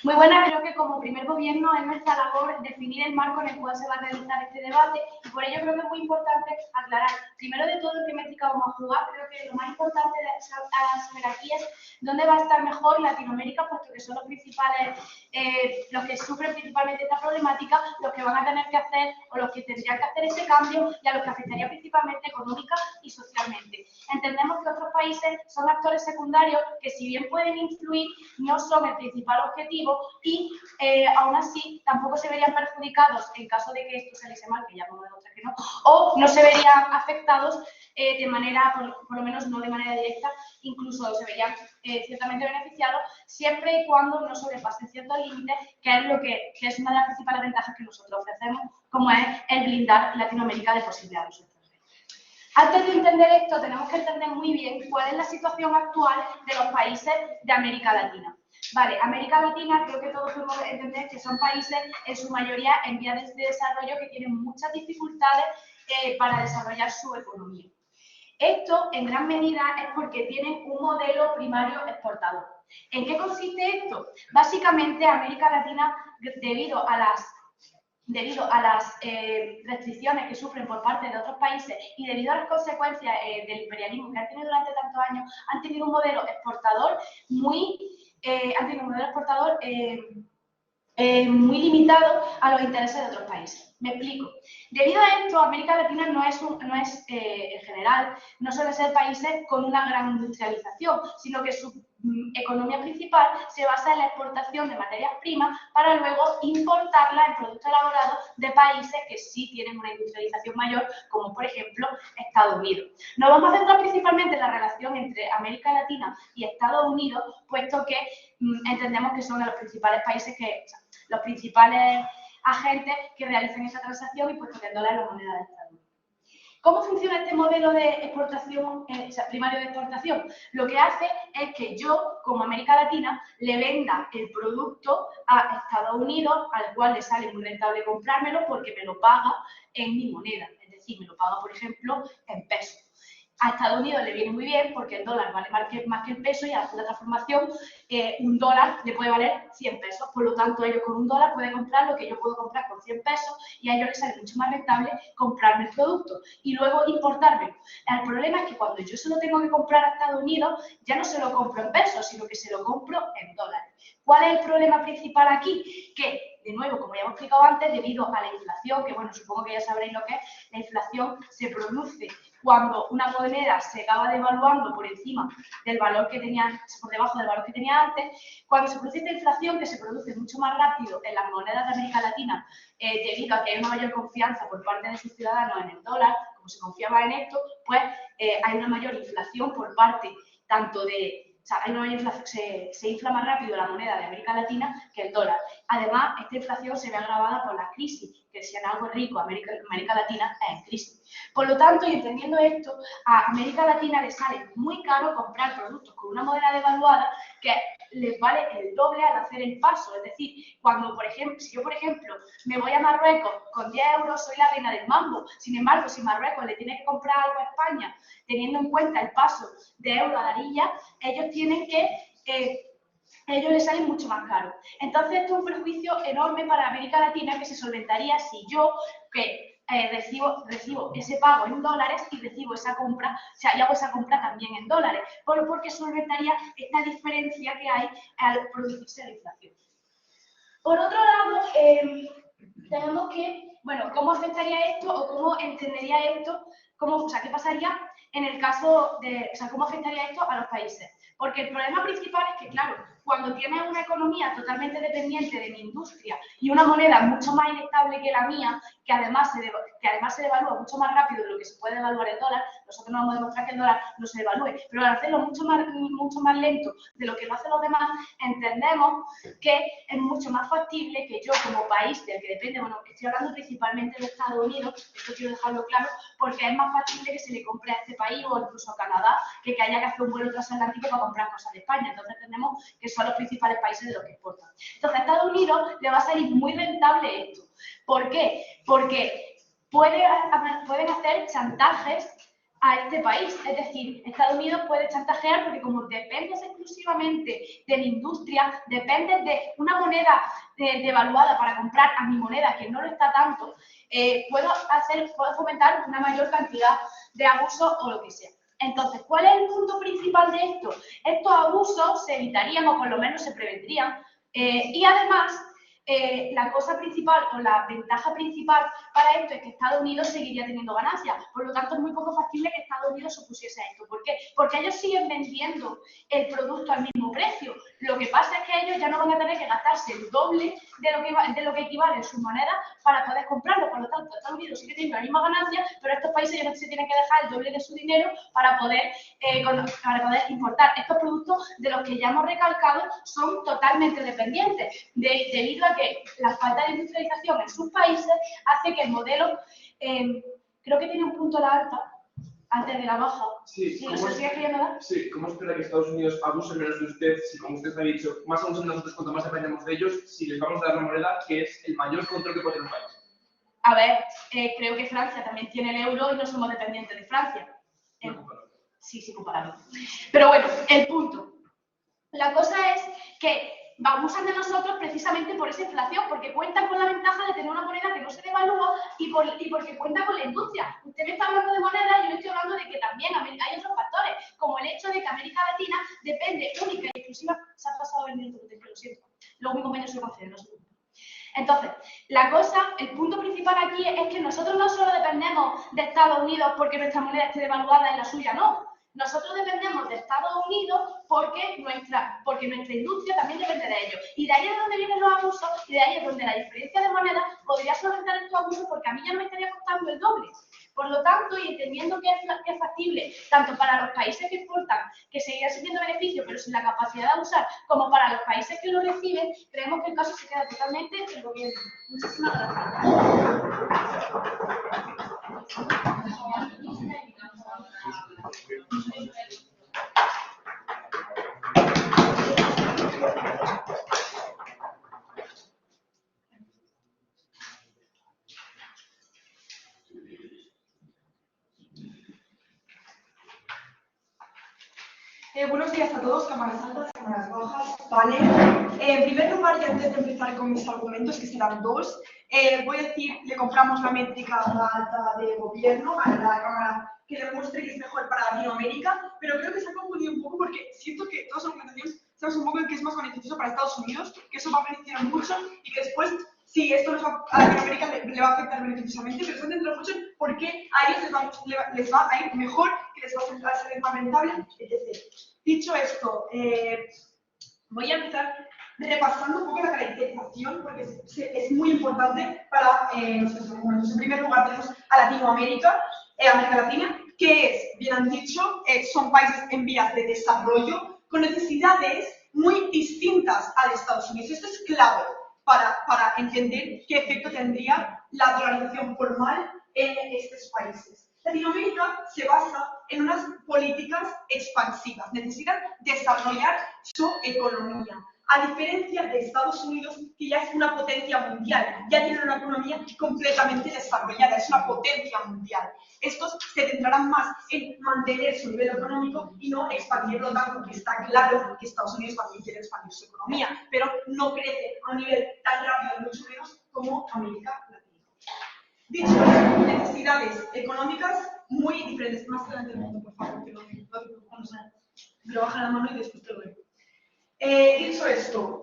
Muy buena, creo que como primer gobierno es nuestra labor definir el marco en el cual se va a realizar este debate y por ello creo que es muy importante aclarar, primero de todo, en qué métrica vamos a jugar. Creo que lo más importante de saber aquí es dónde va a estar mejor Latinoamérica, puesto que son los principales, los que sufren principalmente esta problemática, los que van a tener que hacer o los que tendrían que hacer ese cambio y a los que afectaría principalmente económica y socialmente. Entendemos que otros países son actores secundarios que, si bien pueden influir, no son el principal objetivo y aún así tampoco se verían perjudicados en caso de que esto saliese mal, que ya vamos a demostrar que no, o no se verían afectados de manera, por lo menos no de manera directa, incluso se verían ciertamente beneficiados, siempre y cuando no sobrepasen ciertos límites, que es una de las principales ventajas que nosotros ofrecemos, como es el blindar Latinoamérica de posibles abusos extranjeros. Antes de entender esto, tenemos que entender muy bien cuál es la situación actual de los países de América Latina. Vale, América Latina, creo que todos podemos entender que son países, en su mayoría, en vías de desarrollo, que tienen muchas dificultades para desarrollar su economía. Esto, en gran medida, es porque tienen un modelo primario exportador. ¿En qué consiste esto? Básicamente, América Latina, debido a las restricciones que sufren por parte de otros países y debido a las consecuencias del imperialismo que han tenido durante tantos años, han tenido un modelo exportador muy limitado a los intereses de otros países. Me explico. Debido a esto, América Latina en general, no suele ser países con una gran industrialización, sino que su economía principal se basa en la exportación de materias primas para luego importarlas en productos elaborados de países que sí tienen una industrialización mayor, como por ejemplo Estados Unidos. Nos vamos a centrar principalmente en la relación entre América Latina y Estados Unidos, puesto que entendemos que son los principales países los principales agentes que realizan esta transacción y puesto que el dólar es la moneda de Estados Unidos. ¿Cómo funciona este modelo de exportación, primario de exportación? Lo que hace es que yo, como América Latina, le venda el producto a Estados Unidos, al cual le sale muy rentable comprármelo porque me lo paga en mi moneda, es decir, me lo paga, por ejemplo, en pesos. A Estados Unidos le viene muy bien porque el dólar vale más que el peso y al hacer la transformación un dólar le puede valer 100 pesos. Por lo tanto, ellos con un dólar pueden comprar lo que yo puedo comprar con 100 pesos y a ellos les sale mucho más rentable comprarme el producto y luego importármelo. El problema es que cuando yo se lo tengo que comprar a Estados Unidos, ya no se lo compro en pesos, sino que se lo compro en dólares. ¿Cuál es el problema principal aquí? Que, de nuevo, como ya hemos explicado antes, debido a la inflación, que bueno, supongo que ya sabréis lo que es, la inflación se produce cuando una moneda se acaba devaluando por encima del valor que tenía, por debajo del valor que tenía antes. Cuando se produce esta inflación, que se produce mucho más rápido en las monedas de América Latina, debido a que hay una mayor confianza por parte de sus ciudadanos en el dólar, como se confiaba en esto, pues hay una mayor inflación por parte tanto de... O sea, hay una mayor inflación, se infla más rápido la moneda de América Latina que el dólar. Además, esta inflación se ve agravada por la crisis, que si en algo rico América Latina es en crisis. Por lo tanto, y entendiendo esto, a América Latina le sale muy caro comprar productos con una moneda devaluada que les vale el doble al hacer el paso. Es decir, cuando, por ejemplo, si yo, por ejemplo, me voy a Marruecos con 10 euros, soy la reina del mambo. Sin embargo, si Marruecos le tiene que comprar algo a España, teniendo en cuenta el paso de euro a la lilla, ellos tienen que... ellos les salen mucho más caro. Entonces, esto es un perjuicio enorme para América Latina que se solventaría si yo, recibo ese pago en dólares y recibo esa compra, o sea, y hago esa compra también en dólares, porque solventaría esta diferencia que hay al producirse la inflación. Por otro lado, tenemos que, bueno, ¿cómo afectaría esto o cómo entendería esto? O sea, ¿qué pasaría en el caso de, o sea, cómo afectaría esto a los países? Porque el problema principal es que, claro, cuando tienes una economía totalmente dependiente de mi industria y una moneda mucho más inestable que la mía, que además se devalúa mucho más rápido de lo que se puede devaluar el dólar, nosotros no vamos a demostrar que el dólar no se devalúe, pero al hacerlo mucho más lento de lo que lo hacen los demás, entendemos que es mucho más factible que yo, como país del que depende, bueno, estoy hablando principalmente de Estados Unidos, esto quiero dejarlo claro, porque es más factible que se le compre a este país o incluso a Canadá que haya que hacer un vuelo transatlántico para comprar cosas de España. Entonces entendemos que son los principales países de los que exportan. Entonces a Estados Unidos le va a salir muy rentable esto. ¿Por qué? Porque pueden hacer chantajes a este país. Es decir, Estados Unidos puede chantajear porque como dependes exclusivamente de la industria, dependes de una moneda devaluada para comprar a mi moneda, que no lo está tanto, puedo fomentar una mayor cantidad de abusos o lo que sea. Entonces, ¿cuál es el punto principal de esto? Estos abusos se evitarían o por lo menos se prevendrían y además la cosa principal o la ventaja principal para esto es que Estados Unidos seguiría teniendo ganancias. Por lo tanto, es muy poco factible que Estados Unidos se opusiese a esto. ¿Por qué? Porque ellos siguen vendiendo el producto al mismo precio. Lo que pasa es que ellos ya no van a tener que gastarse el doble de lo que equivale en su moneda para poder comprarlo. Por lo tanto, Estados Unidos sigue teniendo la misma ganancia, pero estos países ya no se tienen que dejar el doble de su dinero para poder importar. Estos productos de los que ya hemos recalcado son totalmente dependientes, debido a que la falta de industrialización en sus países hace que el modelo, creo que tiene un punto a la alta, antes de la baja. Sí, ¿Eso sigue escribiendo, verdad? Sí, ¿cómo espera que Estados Unidos abuse menos de usted si, como usted ha dicho, más abusan de nosotros cuanto más dependemos de ellos, si les vamos a dar una moneda que es el mayor control que puede tener un país? A ver, creo que Francia también tiene el euro y no somos dependientes de Francia. Sí, comparable. Pero bueno, el punto. La cosa es que abusan de nosotros precisamente por esa inflación, porque cuentan con la ventaja de tener una moneda que no se devalúa y porque cuenta con la industria. Usted me está hablando de moneda y yo le estoy hablando de que también hay otros factores, como el hecho de que América Latina depende única y exclusiva. Se ha pasado el minuto, lo siento. Luego mi compañero se lo concede, no se preocupe. Entonces, la cosa, el punto principal aquí es que nosotros no solo dependemos de Estados Unidos porque nuestra moneda esté devaluada y la suya no. Nosotros dependemos de Estados Unidos porque nuestra industria también depende de ellos. Y de ahí es donde vienen los abusos y de ahí es donde la diferencia de moneda podría solventar estos abusos porque a mí ya no me estaría costando el doble. Por lo tanto, y entendiendo que es factible tanto para los países que exportan, que seguirán sintiendo beneficio, pero sin la capacidad de abusar, como para los países que lo reciben, creemos que el caso se queda totalmente en el gobierno. Muchísimas gracias. Buenos días a todos, cámaras altas, cámaras bajas, vale. En primer lugar, y antes de empezar con mis argumentos, que serán dos, voy a decir, le compramos la métrica a la alta de gobierno, a la cámara que demuestre que es mejor para Latinoamérica, pero creo que se ha confundido un poco porque siento que toda su argumentación se basa un poco en que es más beneficioso para Estados Unidos, que eso va a beneficiar mucho y que después, sí, esto a Latinoamérica le va a afectar beneficiosamente, pero se ha centrado mucho en por qué a ellos les va a ir mejor, que les va a ser más rentable, etc. Dicho esto, voy a empezar repasando un poco la caracterización porque es muy importante para nuestros argumentos. En primer lugar tenemos a Latinoamérica, América Latina, que es, bien han dicho, son países en vías de desarrollo con necesidades muy distintas a Estados Unidos. Esto es clave para entender qué efecto tendría la dolarización formal en estos países. Latinoamérica se basa en unas políticas expansivas, necesitan desarrollar su economía. A diferencia de Estados Unidos, que ya es una potencia mundial, ya tiene una economía completamente desarrollada, es una potencia mundial. Estos se centrarán más en mantener su nivel económico y no expandirlo tanto, que está claro que Estados Unidos también quiere expandir su economía, pero no crece a un nivel tan rápido, mucho menos, como América Latina. Dicho esto, necesidades económicas muy diferentes. Más adelante el mundo, por favor, que no sé. Pero baja la mano y después te lo doy. Dicho esto,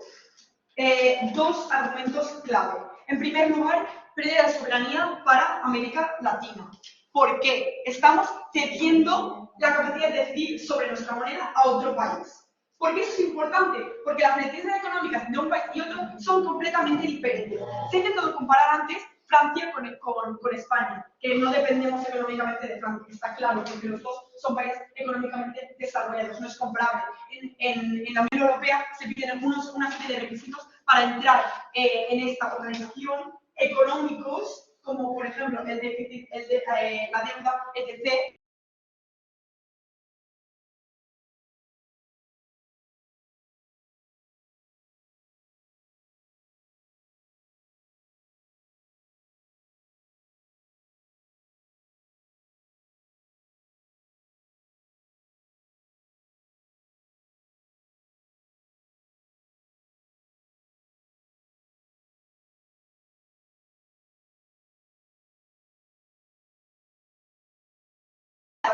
dos argumentos clave. En primer lugar, pérdida de soberanía para América Latina. ¿Por qué? Estamos cediendo la capacidad de decidir sobre nuestra moneda a otro país. ¿Por qué eso es importante? Porque las necesidades económicas de un país y otro son completamente diferentes. Se ha intentado comparar antes Francia con España, que no dependemos económicamente de Francia, está claro, porque los dos son países económicamente desarrollados, no es comparable. En la Unión Europea se piden una serie de requisitos para entrar en esta organización, económicos, como por ejemplo el déficit, la deuda, etc.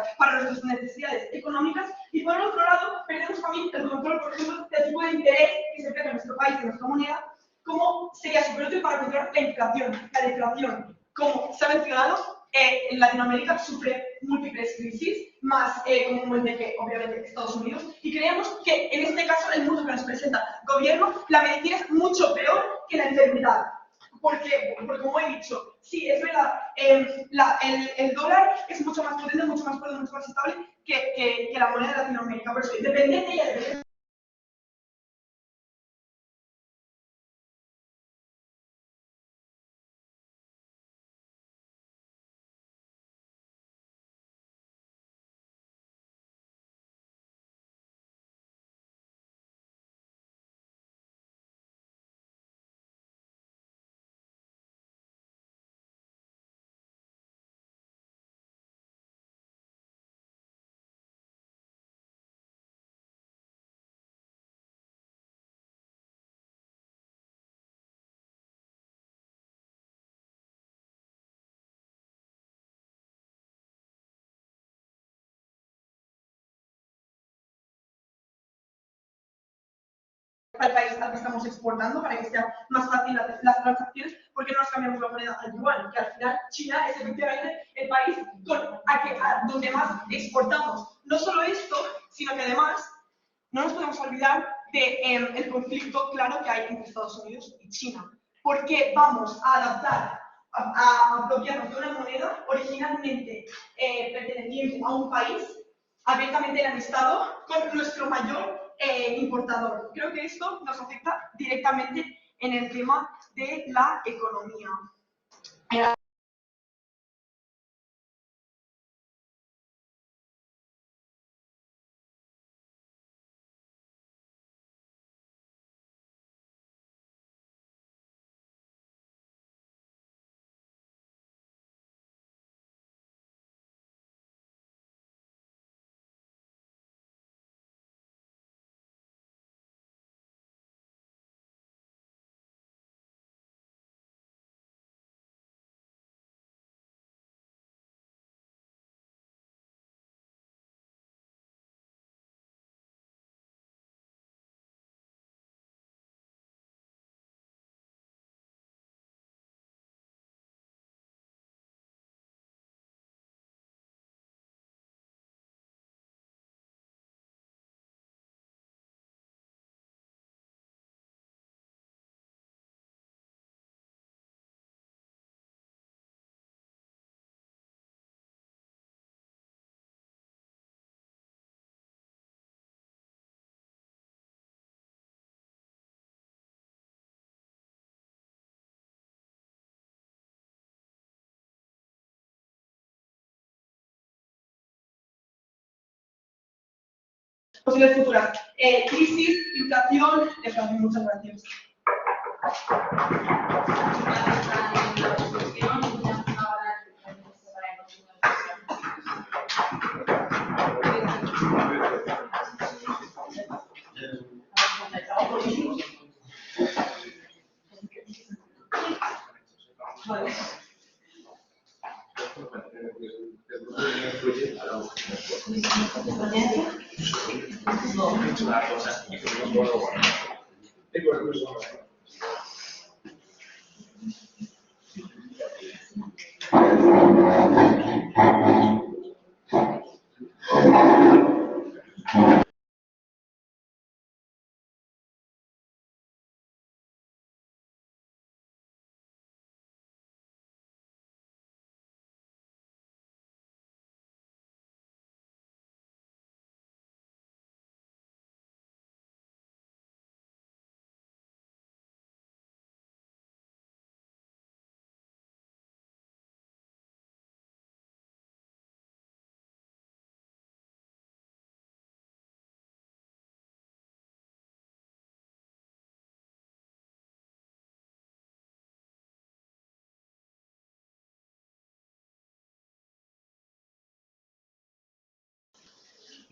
básicas para nuestras necesidades económicas y por el otro lado perdemos también el control, por ejemplo, del tipo de interés que se aplica en nuestro país, en nuestra moneda, como sería súper útil para controlar la inflación. La deflación, como se ha mencionado, en Latinoamérica sufre múltiples crisis, más comúnmente que obviamente Estados Unidos, y creemos que en este caso el mundo que nos presenta gobierno, la medicina es mucho peor que la enfermedad. ¿Por qué? Porque como he dicho, sí, es verdad, el dólar es mucho más potente, mucho más fuerte, mucho más estable que la moneda de Latinoamérica, pero sí, depende de ella, depende. Para el país al que estamos exportando, para que sea más fácil las transacciones, porque no nos cambiamos la moneda al yuan, que al final China es efectivamente el país donde más exportamos. No solo esto, sino que además no nos podemos olvidar del conflicto claro que hay entre Estados Unidos y China, porque vamos a adaptar, a apropiarnos de una moneda originalmente perteneciente a un país abiertamente enamistado con nuestro mayor importador. Creo que esto nos afecta directamente en el tema de la economía. Posibles futuras crisis, inflación, deflación. Muchas gracias. Vale.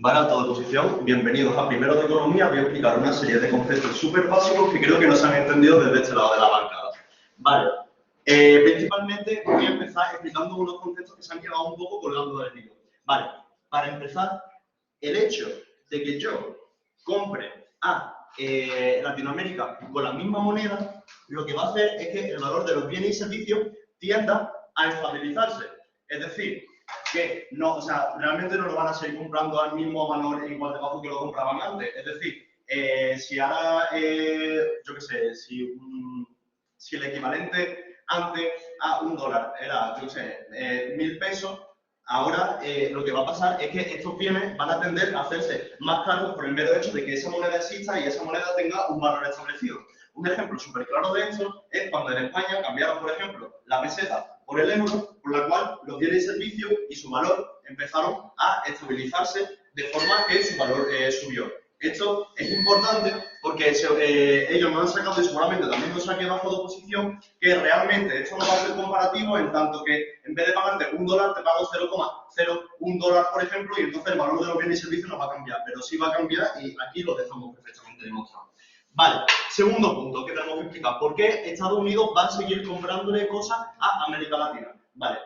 Van alto de posición, bienvenidos a Primero de Economía. Voy a explicar una serie de conceptos súper básicos que creo que no se han entendido desde este lado de la bancada. Vale, principalmente voy a empezar explicando unos conceptos que se han quedado un poco colgando del hilo. Vale, Para empezar, el hecho de que yo compre a Latinoamérica con la misma moneda, lo que va a hacer es que el valor de los bienes y servicios tienda a estabilizarse. Es decir, que no, o sea, realmente no lo van a seguir comprando al mismo valor igual de bajo que lo compraban antes. Es decir, si ahora, yo qué sé, si el equivalente antes a $1 era, yo qué sé, 1.000 pesos, ahora lo que va a pasar es que estos bienes van a tender a hacerse más caros por el mero hecho de que esa moneda exista y esa moneda tenga un valor establecido. Un ejemplo súper claro de esto es cuando en España cambiaron, por ejemplo, la peseta por el euro, por la cual los bienes y servicios y su valor empezaron a estabilizarse de forma que su valor subió. Esto es importante porque ellos me han sacado y seguramente también nos saqué bajo de oposición que realmente esto no va a ser comparativo en tanto que en vez de pagarte $1 te pago 0,01 dólar, por ejemplo, y entonces el valor de los bienes y servicios no va a cambiar, pero sí va a cambiar y aquí lo dejamos perfectamente demostrado. Vale, segundo punto que tenemos que explicar. ¿Por qué Estados Unidos va a seguir comprándole cosas a América Latina? Vale,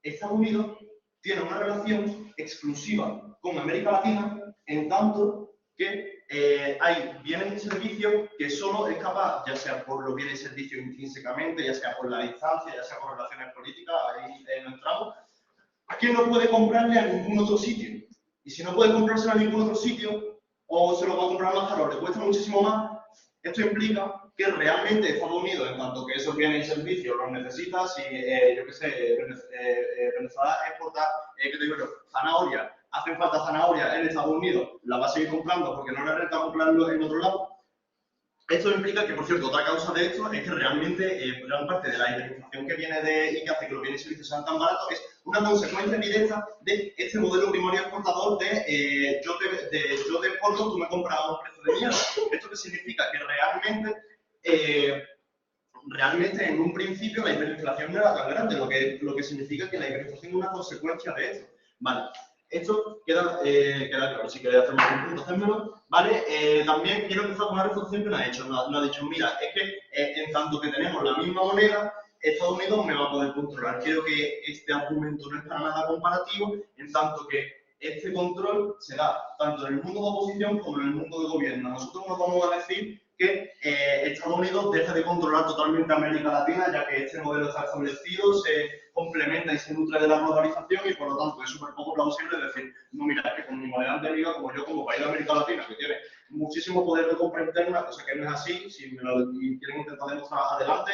Estados Unidos tiene una relación exclusiva con América Latina en tanto que hay bienes y servicios que solo es capaz, ya sea por los bienes y servicios intrínsecamente, ya sea por la distancia, ya sea por relaciones políticas, ahí no entramos, que no puede comprarle a ningún otro sitio. Y si no puede comprárselo a ningún otro sitio, o se lo va a comprar más caro, le cuesta muchísimo más, esto implica que realmente Estados Unidos, en tanto que esos bienes y servicios los necesita, si, yo qué sé, Venezuela exporta, ¿qué te digo yo? Zanahoria, hacen falta zanahoria en Estados Unidos, la va a seguir comprando porque no le renta comprarlo en otro lado. Esto implica que, por cierto, otra causa de esto es que realmente gran parte de la hiperinflación que viene y que hace que los bienes y servicios sean tan baratos es una consecuencia directa de este modelo primario exportador de yo te exporto, tú me compras a un precio de mierda. ¿Esto qué significa? Que realmente en un principio la hiperinflación no era tan grande, lo que significa que la hiperinflación es una consecuencia de esto. Vale. Esto queda claro, si queréis hacerme un punto, hacérmelo, ¿vale? También quiero empezar con una reflexión que nos ha hecho. Nos ha dicho, mira, es que en tanto que tenemos la misma moneda, Estados Unidos me va a poder controlar. Creo que este argumento no es para nada comparativo, en tanto que este control se da tanto en el mundo de oposición como en el mundo de gobierno. Nosotros nos vamos a decir que Estados Unidos deja de controlar totalmente a América Latina, ya que este modelo está establecido, se complementa y se nutre de la globalización y por lo tanto es súper poco plausible decir, no, mira, es que con mi moneda anterior, como yo como país de América Latina, que tiene muchísimo poder de compra interna, cosa que no es así, si me lo quieren intentar demostrar adelante,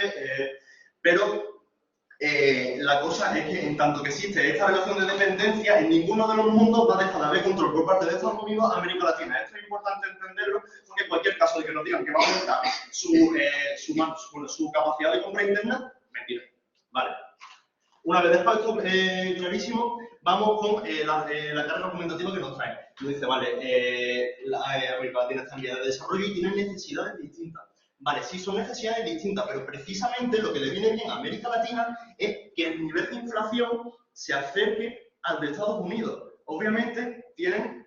pero la cosa es que en tanto que existe esta relación de dependencia, en ninguno de los mundos va a dejar de haber control por parte de Estados Unidos a América Latina. Esto es importante entenderlo porque en cualquier caso de que nos digan que va a aumentar su capacidad de compra interna, mentira. Vale. Una vez dejado esto clarísimo, vamos con la carga argumentativa que nos trae. Nos dice, vale, América Latina está en vía de desarrollo y tiene necesidades distintas. Vale, sí son necesidades distintas, pero precisamente lo que le viene bien a América Latina es que el nivel de inflación se acerque al de Estados Unidos. Obviamente tienen,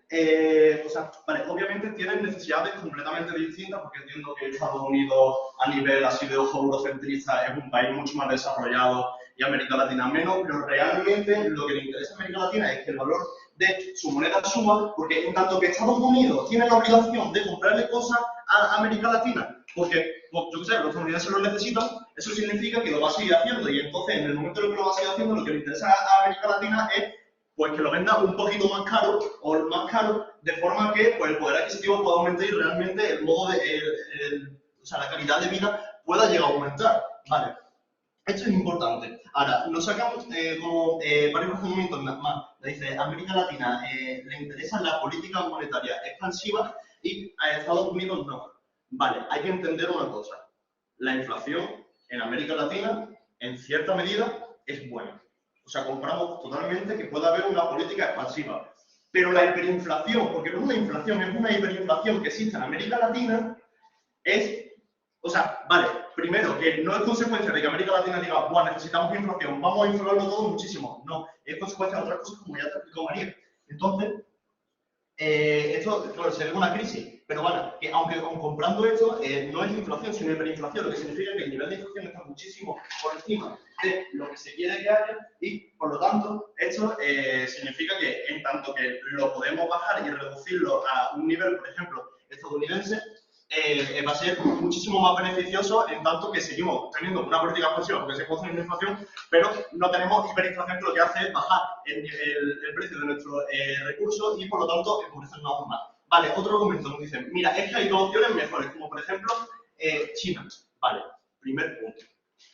obviamente tienen necesidades completamente distintas, porque entiendo que Estados Unidos a nivel así de ojo eurocentrista es un país mucho más desarrollado y América Latina menos, pero realmente lo que le interesa a América Latina es que el valor de su moneda suba, porque en tanto que Estados Unidos tiene la obligación de comprarle cosas a América Latina, porque, yo qué sé, los estadounidenses lo necesitan, eso significa que lo va a seguir haciendo, y entonces en el momento en el que lo va a seguir haciendo, lo que le interesa a América Latina es pues que lo venda un poquito más caro o más caro, de forma que pues, el poder adquisitivo pueda aumentar y realmente el modo de, la calidad de vida pueda llegar a aumentar. Vale. Esto es importante. Ahora, nos sacamos como varios razonamientos más. Dice, América Latina le interesa la política monetaria expansiva y a Estados Unidos no. Vale, hay que entender una cosa. La inflación en América Latina, en cierta medida, es buena. O sea, compramos totalmente que pueda haber una política expansiva. Pero la hiperinflación, porque no es una inflación, es una hiperinflación que existe en América Latina, es... O sea, vale, primero, que no es consecuencia de que América Latina diga, bueno, necesitamos inflación, vamos a inflarlo todo muchísimo. No, es consecuencia de otras cosas como ya te explicó María. Entonces, esto, claro, se ve una crisis, pero bueno, que aunque comprando esto no es inflación, sino hiperinflación, lo que significa que el nivel de inflación está muchísimo por encima de lo que se quiere que haya y, por lo tanto, esto significa que en tanto que lo podemos bajar y reducirlo a un nivel, por ejemplo, estadounidense, va a ser muchísimo más beneficioso en tanto que seguimos teniendo una política expansiva porque se puede hacer una inflación, pero no tenemos hiperinflación que lo que hace es bajar el precio de nuestros recursos y por lo tanto empobrecernos aún más. Vale, otro argumento nos dicen, mira, es que hay dos opciones mejores, como por ejemplo China. Vale, primer punto.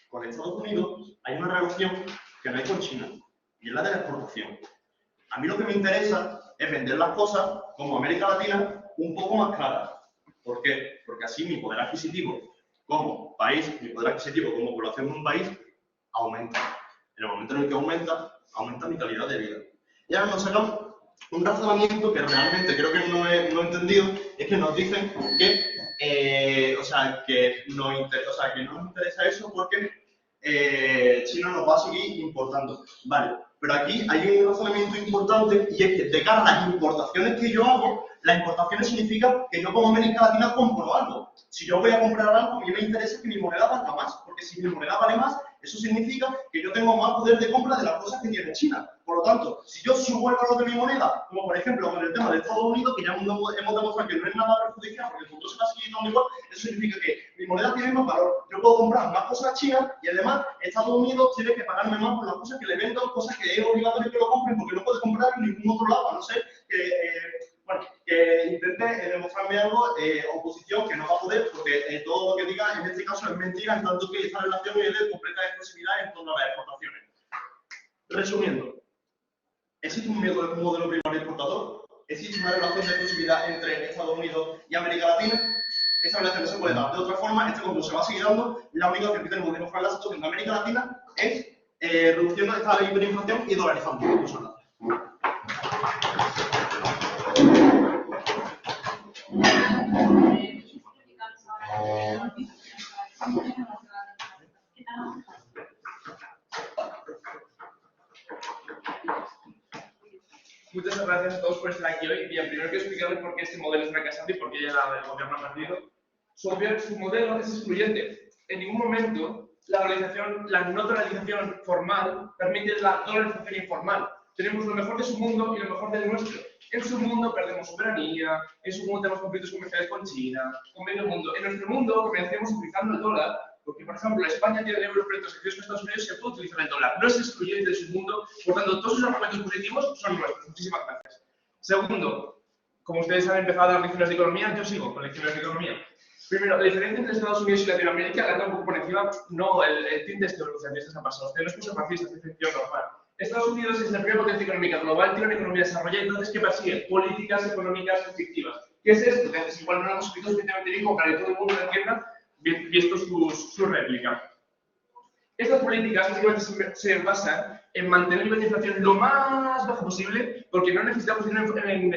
Con Estados Unidos hay una relación que no hay con China y es la de la exportación. A mí lo que me interesa es vender las cosas como América Latina un poco más caras. ¿Por qué? Porque así mi poder adquisitivo como país, mi poder adquisitivo como población de un país, aumenta. En el momento en el que aumenta, aumenta mi calidad de vida. Y ahora nos sacan un razonamiento que realmente creo que no he entendido, es que nos dicen que, que no nos interesa eso porque China nos va a seguir importando. Vale, pero aquí hay un razonamiento importante y es que de cara a las importaciones que yo hago, las importaciones significa que yo como América Latina compro algo. Si yo voy a comprar algo, a mí me interesa que mi moneda valga más, porque si mi moneda vale más, eso significa que yo tengo más poder de compra de las cosas que tiene China. Por lo tanto, si yo subo el valor de mi moneda, como por ejemplo con el tema de Estados Unidos, que ya hemos demostrado que no es nada perjudicial porque el fondo se va a seguir dando igual, eso significa que mi moneda tiene más valor. Yo puedo comprar más cosas a China y además Estados Unidos tiene que pagarme más por las cosas que le vendo, cosas que es obligatorio que lo compren porque no puede comprar en ningún otro lado, a no ser que intente demostrarme algo, oposición, que no va a poder, porque todo lo que diga en este caso es mentira, en tanto que esta relación es de completa exclusividad en torno a las exportaciones. Resumiendo, ¿existe un modelo primario exportador? ¿Existe una relación de exclusividad entre Estados Unidos y América Latina? Esa relación no se puede dar de otra forma, este conjunto se va a seguir dando, la única opción que tenemos de mejorar la situación de América Latina es reduciendo esta hiperinflación y dolarizando. Muchas gracias. Muchas gracias a todos por estar aquí hoy. Bien, primero quiero explicarles por qué este modelo es fracasante y por qué ya el gobierno ha perdido. Su modelo es excluyente. En ningún momento la no dolarización formal permite la dolarización informal. Tenemos lo mejor de su mundo y lo mejor del nuestro. En su mundo perdemos soberanía, en su mundo tenemos conflictos comerciales con China, con medio mundo. En nuestro mundo comencemos utilizando el dólar, porque, por ejemplo, España tiene el euro frente a los acciones con Estados Unidos y se puede utilizar el dólar. No es excluyente de su mundo, por tanto, todos sus argumentos positivos son nuestros. Muchísimas gracias. Segundo, como ustedes han empezado a dar lecciones de economía, yo sigo con lecciones de economía. Primero, la diferencia entre Estados Unidos y Latinoamérica, la anda un poco por encima, no el tinte euro-centrista se ha pasado. Usted no es puso fascista, es excepción normal. Estados Unidos es la primera potencia económica global, tiene una economía desarrollada, entonces, ¿qué persigue? Políticas económicas restrictivas. ¿Qué es esto? Que antes igual no lo hemos escrito suficientemente bien como para que todo el mundo lo entienda, visto su réplica. Estas políticas básicamente se basan en mantener el nivel de inflación lo más bajo posible, porque no necesitamos dinero en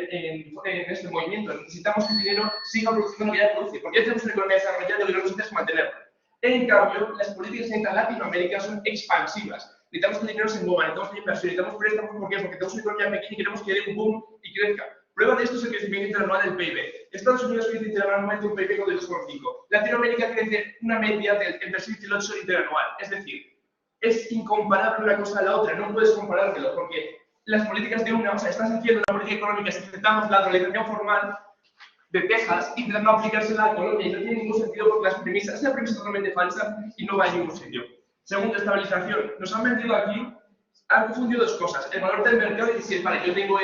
este movimiento, necesitamos que el dinero siga produciendo lo que ya produce, porque ya tenemos una economía desarrollada y lo que necesitamos es mantenerla. En cambio, las políticas en Latinoamérica son expansivas. Necesitamos que el dinero se mueva, necesitamos que inversión, necesitamos préstamos. ¿Por qué? Porque tenemos una economía pequeña y queremos que dé un boom y crezca. Prueba de esto es el crecimiento interanual del PIB. Estados Unidos crece interanualmente un PIB con el 2,5. Latinoamérica crece una media entre 6 y el 8 interanual. Es decir, es incomparable una cosa a la otra. No puedes comparártelo porque las políticas de una, estás haciendo una política económica, si aceptamos la dolarización formal de Texas, intentando aplicársela a Colombia y no tiene ningún sentido porque es una premisa totalmente falsa y no va a ningún sitio. Segundo, estabilización. Nos han vendido aquí, han confundido dos cosas. El valor del mercado y decir, vale, yo tengo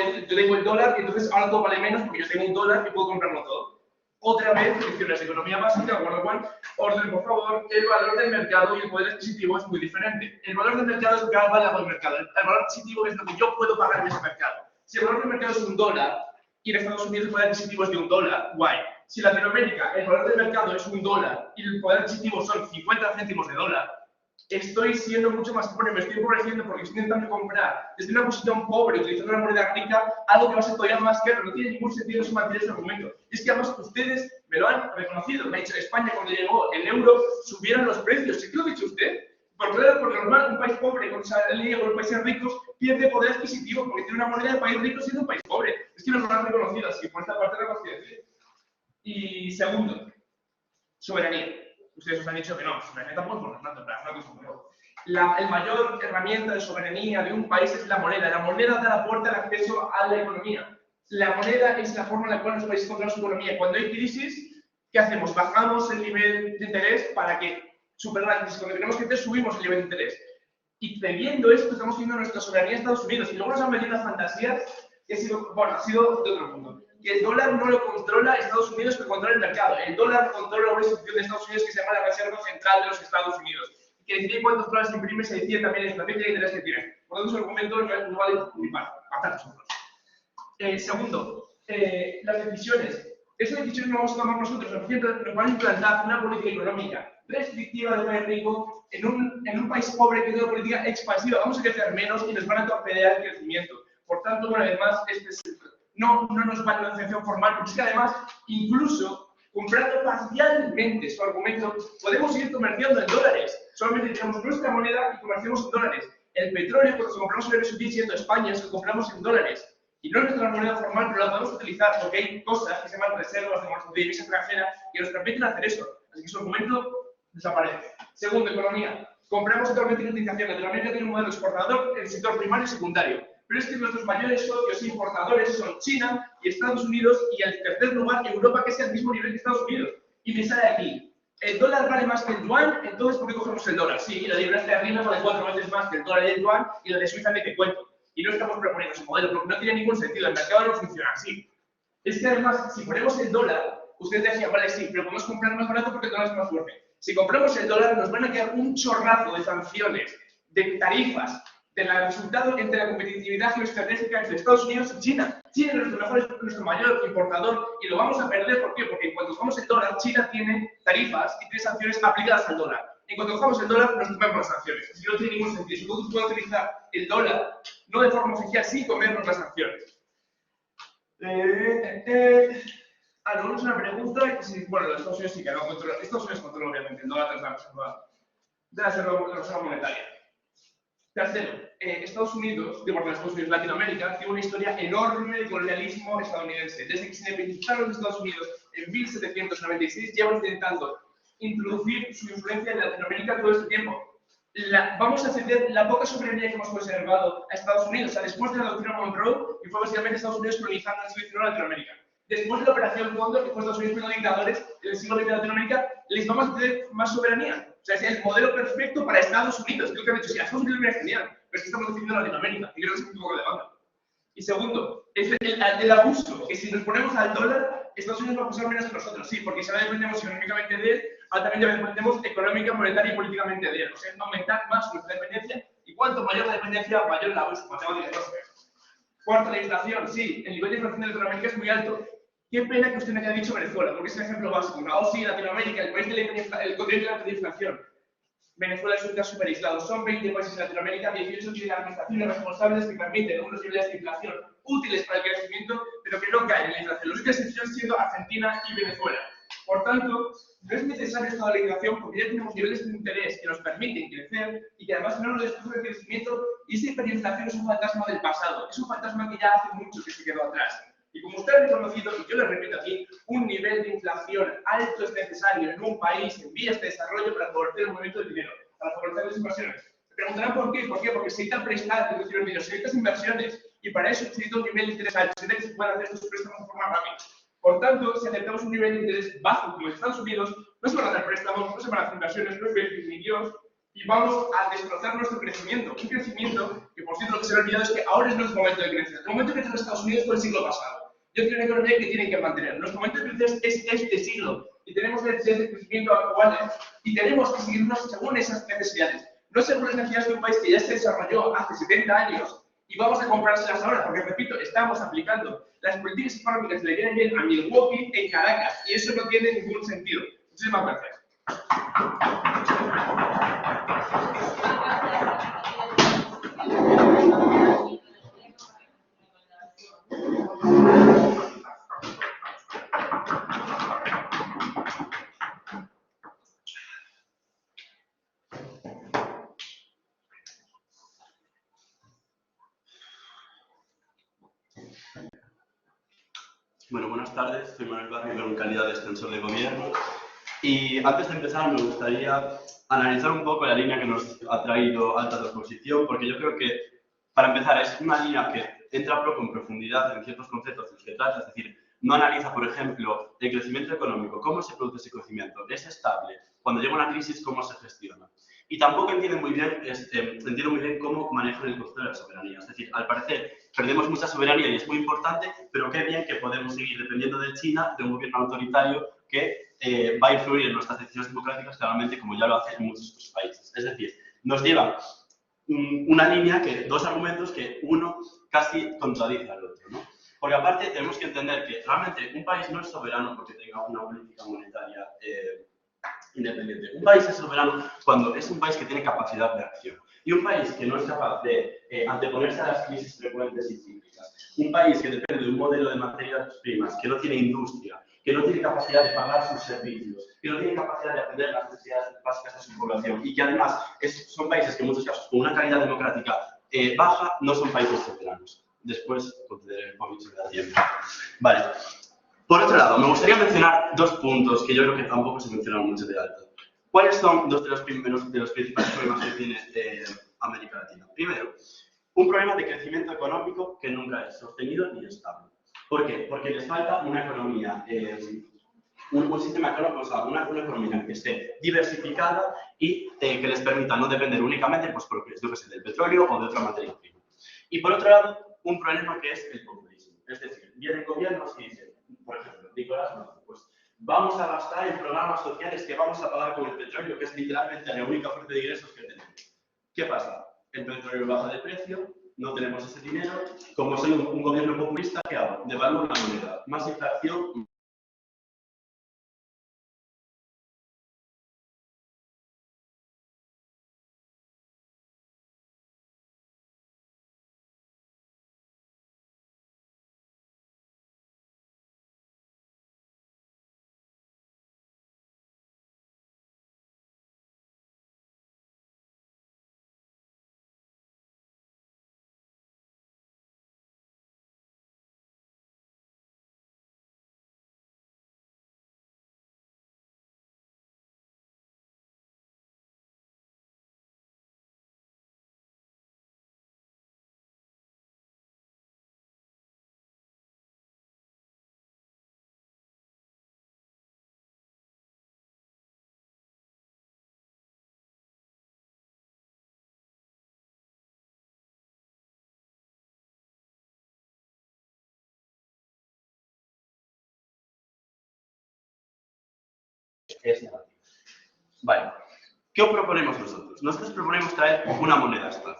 el dólar y entonces ahora todo vale menos porque yo tengo un dólar y puedo comprarlo todo. Otra vez, lecciones de economía básica, con lo cual, orden, por favor, el valor del mercado y el poder adquisitivo es muy diferente. El valor del mercado es lo que vale el mercado. El valor adquisitivo es lo que yo puedo pagar en ese mercado. Si el valor del mercado es un dólar y en Estados Unidos el poder adquisitivo es de un dólar, guay. Si en Latinoamérica el valor del mercado es un dólar y el poder adquisitivo son 50 céntimos de dólar, estoy siendo mucho más pobre, me estoy empobreciendo porque estoy intentando comprar desde una posición pobre, utilizando una moneda rica, algo que va a ser todavía más caro. No tiene ningún sentido eso mantener ese argumento. Y es que además ustedes me lo han reconocido. Me ha dicho, España cuando llegó el euro subieron los precios. ¿Sí que lo ha dicho usted? Porque normal, un país pobre con salida con los países ricos pierde poder adquisitivo porque tiene una moneda de país rico siendo un país pobre. Es que no es más reconocido así, por esta parte la consideración. Y segundo, soberanía. Ustedes os han dicho que no, soberanía tampoco es la mayor herramienta de soberanía de un país es la moneda. La moneda da la puerta al acceso a la economía. La moneda es la forma en la cual los países controlan su economía. Cuando hay crisis, ¿qué hacemos? Bajamos el nivel de interés para que superar la crisis. Cuando tenemos que hacer, subimos el nivel de interés. Y previendo esto, estamos viendo nuestra soberanía en Estados Unidos. Y luego nos han metido una fantasía que ha sido de otro mundo. Que el dólar no lo controla Estados Unidos, que controla el mercado. El dólar controla una institución de Estados Unidos que se llama la Reserva Central de los Estados Unidos. Que decide cuántos dólares se imprime, se decide también la inflación y el interés que tiene. Por lo tanto, su argumento no vale ni para tantos otros. Segundo, las decisiones. Esas decisiones no vamos a tomar nosotros. Nos van a implantar una política económica restrictiva de país rico en un país pobre que tiene una política expansiva. Vamos a crecer menos y nos van a torpedear el crecimiento. Por tanto, una vez más, no nos vale la financiación formal, porque es que además, incluso comprando parcialmente su argumento, podemos ir comerciando en dólares. Solamente tenemos nuestra moneda y comerciamos en dólares. El petróleo, cuando compramos en el sigue siendo España, es que compramos en dólares. Y no es nuestra moneda formal, pero la podemos utilizar porque hay cosas que se llaman reservas de divisa extranjera que nos permiten hacer eso. Así que su argumento desaparece. Segundo, economía. Compramos totalmente utilización. Latinoamérica tiene un modelo exportador en el sector primario y secundario. Pero es que nuestros mayores socios importadores son China y Estados Unidos y en tercer lugar Europa, que es al mismo nivel que Estados Unidos. Y me sale aquí, el dólar vale más que el yuan, entonces ¿por qué cogemos el dólar? Sí, la libra esterlina vale 4 veces más que el dólar y el yuan y la de Suiza ni te cuento. Y no estamos proponiendo ese modelo porque no tiene ningún sentido, el mercado no funciona así. Es que además, si ponemos el dólar, ustedes decían, vale, sí, pero podemos comprar más barato porque el dólar es más fuerte. Si compramos el dólar, nos van a quedar un chorrazo de sanciones, de tarifas, del resultado entre la competitividad geoestratégica entre Estados Unidos y China. China es nuestro mayor importador y lo vamos a perder. ¿Por qué? Porque cuando cogemos el dólar, China tiene tarifas y tiene sanciones aplicadas al dólar. En cuanto cogemos el dólar, nos tomamos las sanciones. Así que no tiene ningún sentido. Si nosotros podemos utilizar el dólar, no de forma oficial, sin comernos las sanciones. Luego es una pregunta que si, bueno, los Estados Unidos sí que no controla. Estados Unidos controla obviamente el dólar de la Reserva Monetaria. Tercero, Estados Unidos, Latinoamérica, tiene una historia enorme de colonialismo estadounidense. Desde que se independizaron los Estados Unidos en 1796, llevan intentando introducir su influencia en Latinoamérica todo este tiempo. Vamos a ceder la poca soberanía que hemos conservado a Estados Unidos. O sea, después de la doctrina Monroe, y fue básicamente Estados Unidos colonizando el siglo XIX a Latinoamérica. Después de la Operación Cóndor, que fue Estados Unidos poniendo dictadores en el siglo XX de Latinoamérica, les vamos a ceder más soberanía. O sea, es el modelo perfecto para Estados Unidos. Creo que han dicho, sí, a Estados Unidos es genial, pero es que estamos defendiendo Latinoamérica. Y creo que es un poco de banda. Y segundo, es el abuso, que si nos ponemos al dólar, Estados Unidos va a pasar menos que nosotros. Sí, porque si ahora dependemos económicamente de él, ahora también dependemos económica, monetaria y políticamente de él. O sea, es aumentar más nuestra dependencia y cuanto mayor la dependencia, mayor el abuso. Cuarto, la inflación. Sí, el nivel de inflación de Latinoamérica es muy alto. Qué pena que usted me haya dicho Venezuela, porque es el ejemplo básico. Sí, Latinoamérica, el país del continente de la inflación. Venezuela es un caso súper aislado. Son 20 países en Latinoamérica, 18 tienen administraciones responsables que permiten unos niveles de inflación útiles para el crecimiento, pero que no caen en la inflación. La única excepción siendo Argentina y Venezuela. Por tanto, no es necesaria esta dolarización porque ya tenemos niveles de interés que nos permiten crecer y que además no nos destruye el crecimiento, y esa hiperinflación es un fantasma del pasado. Es un fantasma que ya hace mucho que se quedó atrás. Y como usted ha reconocido, y yo le repito aquí, un nivel de inflación alto es necesario en un país en vías de desarrollo para favorecer el movimiento del dinero, para favorecer las inversiones. Se preguntarán por qué. ¿Por qué? Porque se necesita prestar, recibir dinero, se necesitan inversiones, y para eso se necesita un nivel de interés alto, se necesita que se puedan hacer estos préstamos de forma rápida. Por tanto, si aceptamos un nivel de interés bajo como en Estados Unidos, no se van a hacer préstamos, no se van a hacer inversiones, no es ni Dios, y vamos a destrozar nuestro crecimiento. Un crecimiento que, por cierto, lo que se ha olvidado es que ahora es nuestro momento de crecer. El momento de crecer en Estados Unidos fue el siglo pasado. Yo tengo una economía que tienen que mantener. Nuestro momento de crecer es este siglo y tenemos necesidades de crecimiento actuales y tenemos que seguirnos según esas necesidades. No según las necesidades de un país que ya se desarrolló hace 70 años y vamos a comprárselas ahora, porque, repito, estamos aplicando las políticas económicas que le vienen bien a Milwaukee en Caracas y eso no tiene ningún sentido. Muchísimas gracias. Bueno, buenas tardes. Soy Manuel Barrio en calidad de extensor de gobierno. Y antes de empezar, me gustaría analizar un poco la línea que nos ha traído alta transposición, porque yo creo que, para empezar, es una línea que entra poco en profundidad en ciertos conceptos de los que trata, es decir, no analiza, por ejemplo, el crecimiento económico, cómo se produce ese crecimiento, es estable, cuando llega una crisis, cómo se gestiona. Y tampoco entiende muy bien cómo manejan el concepto de la soberanía. Es decir, al parecer, perdemos mucha soberanía y es muy importante, pero qué bien que podemos seguir dependiendo de China, de un gobierno autoritario que va a influir en nuestras decisiones democráticas claramente, como ya lo hace en muchos otros países. Es decir, nos lleva una línea, dos argumentos que uno casi contradice al otro, ¿no? Porque aparte tenemos que entender que realmente un país no es soberano porque tenga una política monetaria independiente. Un país es soberano cuando es un país que tiene capacidad de acción. Y un país que no es capaz de anteponerse a las crisis frecuentes y cíclicas, un país que depende de un modelo de materias primas, que no tiene industria, que no tiene capacidad de pagar sus servicios, que no tiene capacidad de atender las necesidades básicas de su población y que además son países que en muchos casos con una calidad democrática baja, no son países soberanos. Después concederé el COVID si me da tiempo. Vale. Por otro lado, me gustaría mencionar dos puntos que yo creo que tampoco se mencionaron mucho de alto. ¿Cuáles son dos de los principales problemas que tiene América Latina? Primero, un problema de crecimiento económico que nunca es sostenido ni estable. ¿Por qué? Porque les falta una economía, un sistema económico, o sea, una economía que esté diversificada y que les permita no depender únicamente pues, del petróleo o de otra materia prima. Y por otro lado, un problema que es el populismo. Es decir, vienen gobiernos y dicen, por ejemplo, Nicolás Maduro, pues vamos a gastar en programas sociales que vamos a pagar con el petróleo, que es literalmente la única fuente de ingresos que tenemos. ¿Qué pasa? El petróleo baja de precio, no tenemos ese dinero. Como soy un gobierno populista, ¿qué hago? Devalúo la moneda, más inflación. Es negativo. Vale. ¿Qué proponemos nosotros? Nosotros proponemos traer una moneda estable.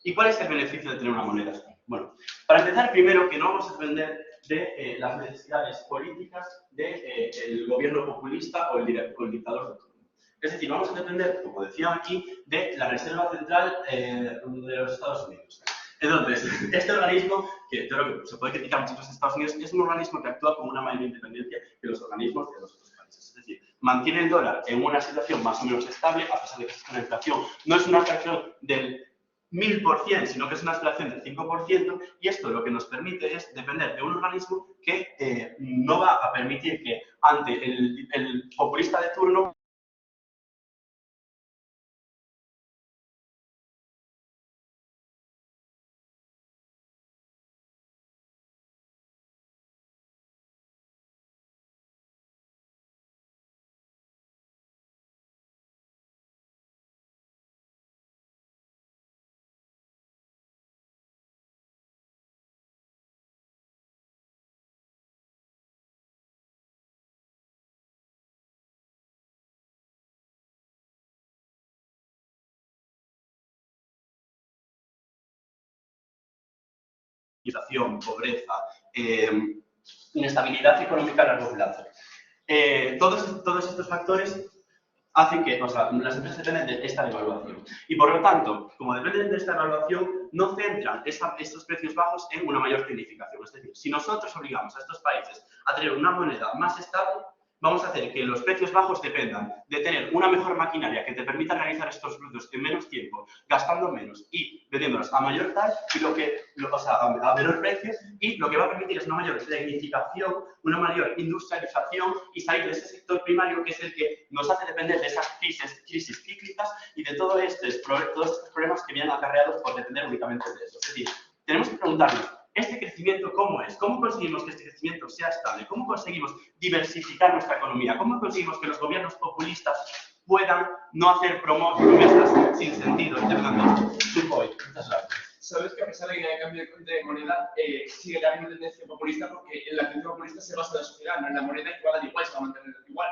¿Y cuál es el beneficio de tener una moneda estable? Bueno, para empezar, primero que no vamos a depender de las necesidades políticas del gobierno populista o el dictador de turno. Es decir, vamos a depender, como decía aquí, de la Reserva Central de los Estados Unidos. Entonces, este organismo, que creo que se puede criticar mucho en Estados Unidos, es un organismo que actúa con una mayor independencia que los organismos de los otros países. Es decir, mantiene el dólar en una situación más o menos estable, a pesar de que existe una inflación. No es una inflación del 1000%, sino que es una inflación del 5%, y esto lo que nos permite es depender de un organismo que no va a permitir que ante el populista de turno inflación, pobreza, inestabilidad económica a largo plazo. Todos estos factores hacen que las empresas dependen de esta devaluación. Y por lo tanto, como dependen de esta devaluación, no centran estos precios bajos en una mayor tecnificación. Es decir, si nosotros obligamos a estos países a tener una moneda más estable, vamos a hacer que los precios bajos dependan de tener una mejor maquinaria que te permita realizar estos productos en menos tiempo, gastando menos y vendiéndolos a mayor tal, y a menor precio, y lo que va a permitir es una mayor tecnificación, una mayor industrialización y salir de ese sector primario que es el que nos hace depender de esas crisis cíclicas y de todos estos problemas que vienen acarreados por depender únicamente de eso. Es decir, tenemos que preguntarnos, ¿este crecimiento cómo es? ¿Cómo conseguimos que este crecimiento sea estable? ¿Cómo conseguimos diversificar nuestra economía? ¿Cómo conseguimos que los gobiernos populistas puedan no hacer promesas sin sentido? Muchas gracias. Sabes que a pesar de que haya cambio de moneda, sigue habiendo tendencia populista porque en la tendencia populista se basa en la sociedad, no en la moneda, y que va a dar igual, se va a mantener igual.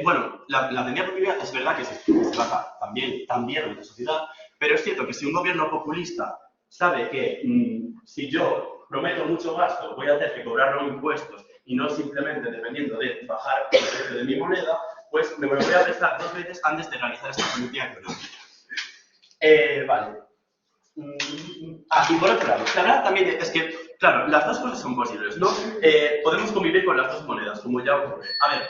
Bueno, la tendencia populista es verdad que se basa también en la sociedad, pero es cierto que si un gobierno populista sabe que si yo prometo mucho gasto, voy a hacer que cobrarlo impuestos y no simplemente dependiendo de bajar el precio de mi moneda, pues me voy a pensar 2 veces antes de realizar esta política económica. Vale. Y por otro lado, la verdad también es que, claro, las dos cosas son posibles, ¿no? Podemos convivir con las dos monedas, como ya ocurre. A ver.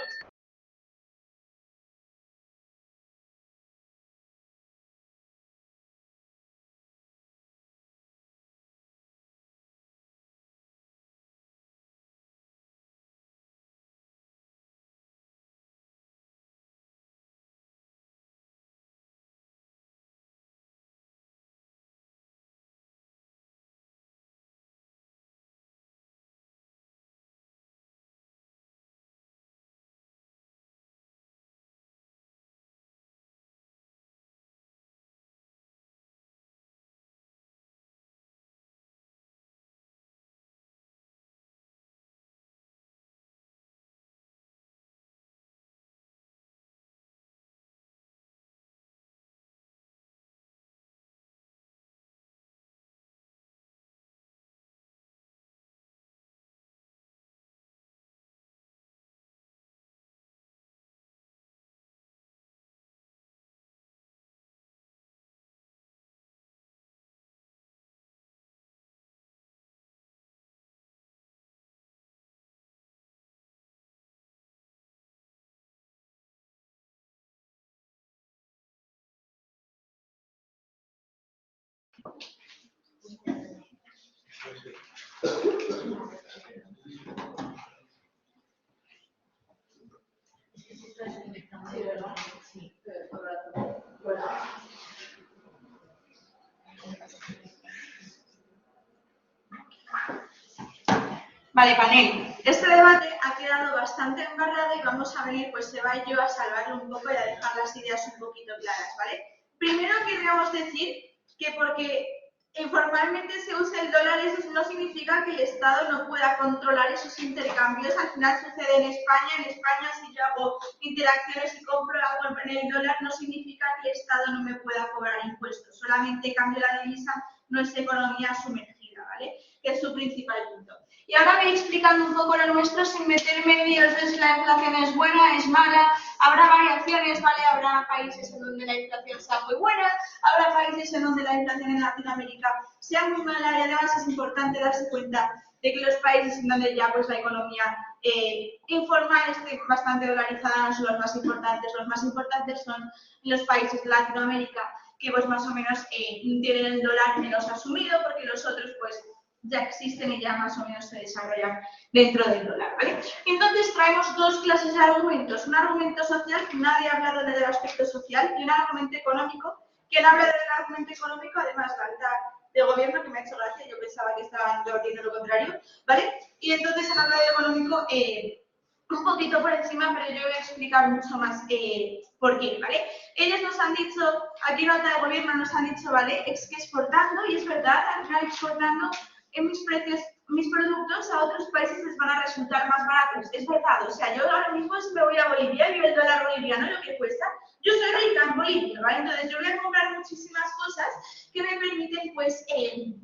Vale, panel. Este debate ha quedado bastante embarrado y vamos a venir, pues se va yo a salvarlo un poco y a dejar las ideas un poquito claras, ¿vale? Primero querríamos decir que porque informalmente se usa el dólar, eso no significa que el Estado no pueda controlar esos intercambios. Al final sucede en España. En España, si yo hago interacciones y compro algo en el dólar, no significa que el Estado no me pueda cobrar impuestos. Solamente cambio la divisa, no es economía sumergida, ¿vale? Que es su principal punto. Y ahora voy explicando un poco lo nuestro sin meterme en líos de si la inflación es buena, es mala, habrá variaciones, ¿vale? Habrá países en donde la inflación sea muy buena, habrá países en donde la inflación en Latinoamérica sea muy mala y además es importante darse cuenta de que los países en donde ya pues la economía informal esté bastante dolarizada no son los más importantes son los países de Latinoamérica que pues más o menos tienen el dólar menos asumido porque los otros pues ya existen y ya más o menos se desarrollan dentro del dólar, ¿vale? Entonces traemos dos clases de argumentos, un argumento social, que nadie ha hablado del aspecto social, y un argumento económico. Quien habla del argumento económico, además, la alta de gobierno, que me ha hecho gracia, yo pensaba que estaban debatiendo lo contrario, ¿vale? Y entonces han hablado de económico un poquito por encima, pero yo voy a explicar mucho más por qué, ¿vale? Ellos nos han dicho, aquí en alta de gobierno nos han dicho, ¿vale? Es que exportando, y es verdad, al final exportando, en mis productos a otros países les van a resultar más baratos. Es verdad, o sea, yo ahora mismo si me voy a Bolivia y veo el dólar boliviano lo que cuesta, yo soy rica en Bolivia, ¿vale? Entonces yo voy a comprar muchísimas cosas que me permiten, pues, que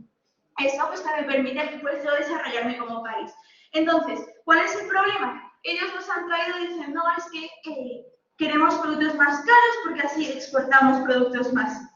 me permiten, pues, yo desarrollarme como país. Entonces, ¿cuál es el problema? Ellos nos han traído y dicen, no, es que queremos productos más caros porque así exportamos productos más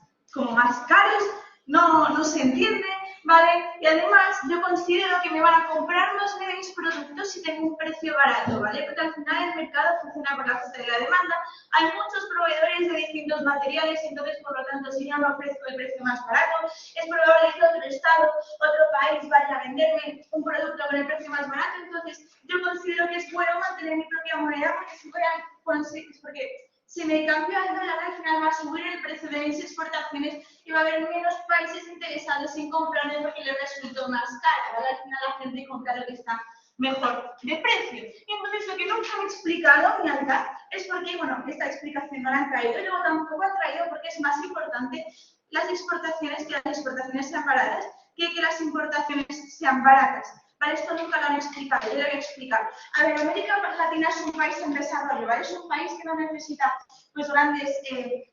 caros, no se entiende. ¿vale? Y además yo considero que me van a comprar más de mis productos si tengo un precio barato, ¿vale? Porque al final el mercado funciona por la oferta y la demanda. Hay muchos proveedores de distintos materiales, entonces por lo tanto si yo no ofrezco el precio más barato, es probable que otro estado, otro país vaya a venderme un producto con el precio más barato. Entonces yo considero que es bueno mantener mi propia moneda porque si voy a conseguir, porque si me cambio al dólar, al final va a subir el precio de mis exportaciones y va a haber menos países interesados en comprarme porque les resultó más caro, ¿vale? Al final la gente compra lo que está mejor de precio. Y entonces lo que nunca me he explicado, mi alta, es porque, bueno, esta explicación no la han traído y luego tampoco han traído porque es más importante las exportaciones que las exportaciones sean baratas que las importaciones sean baratas. ¿Vale? Esto nunca lo han explicado, yo lo voy a explicar. A ver, América Latina es un país en desarrollo, ¿vale? Es un país que no necesita pues, grandes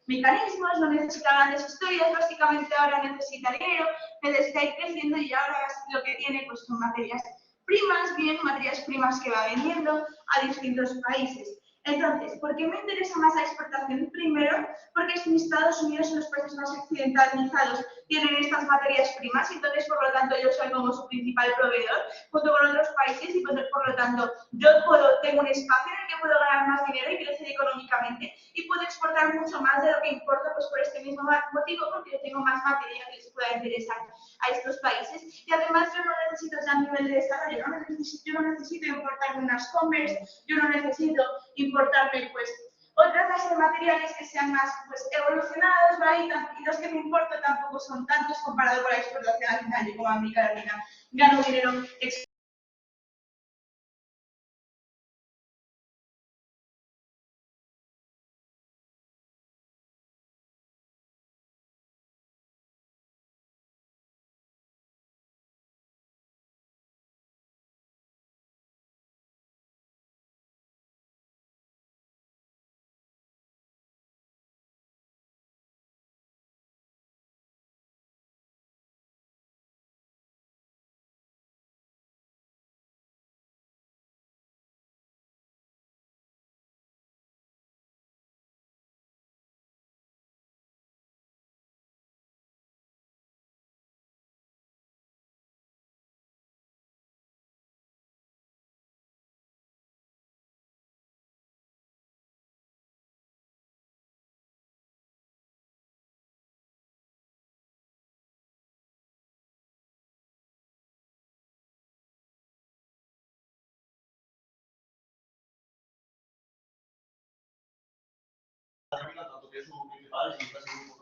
mecanismos, no necesita grandes historias, básicamente ahora necesita dinero, necesita ir creciendo y ahora lo que tiene pues, son materias primas, bien, materias primas que va vendiendo a distintos países. Entonces, ¿por qué me interesa más la exportación? Primero, porque en Estados Unidos y los países más occidentalizados tienen estas materias primas y entonces, por lo tanto, yo soy como su principal proveedor junto con otros países y, pues, por lo tanto, yo tengo un espacio en el que puedo ganar más dinero y crecer económicamente y puedo exportar mucho más de lo que importo pues, por este mismo motivo porque yo tengo más materia que les pueda interesar a estos países y además yo no necesito ya a nivel de desarrollo, yo no necesito importarme unas Converse, yo no necesito importarme pues otra clase de materiales que sean más pues, evolucionados, ¿vale? Y los que me importan tampoco son tantos comparado con la exportación al final. Yo como América Latina gano dinero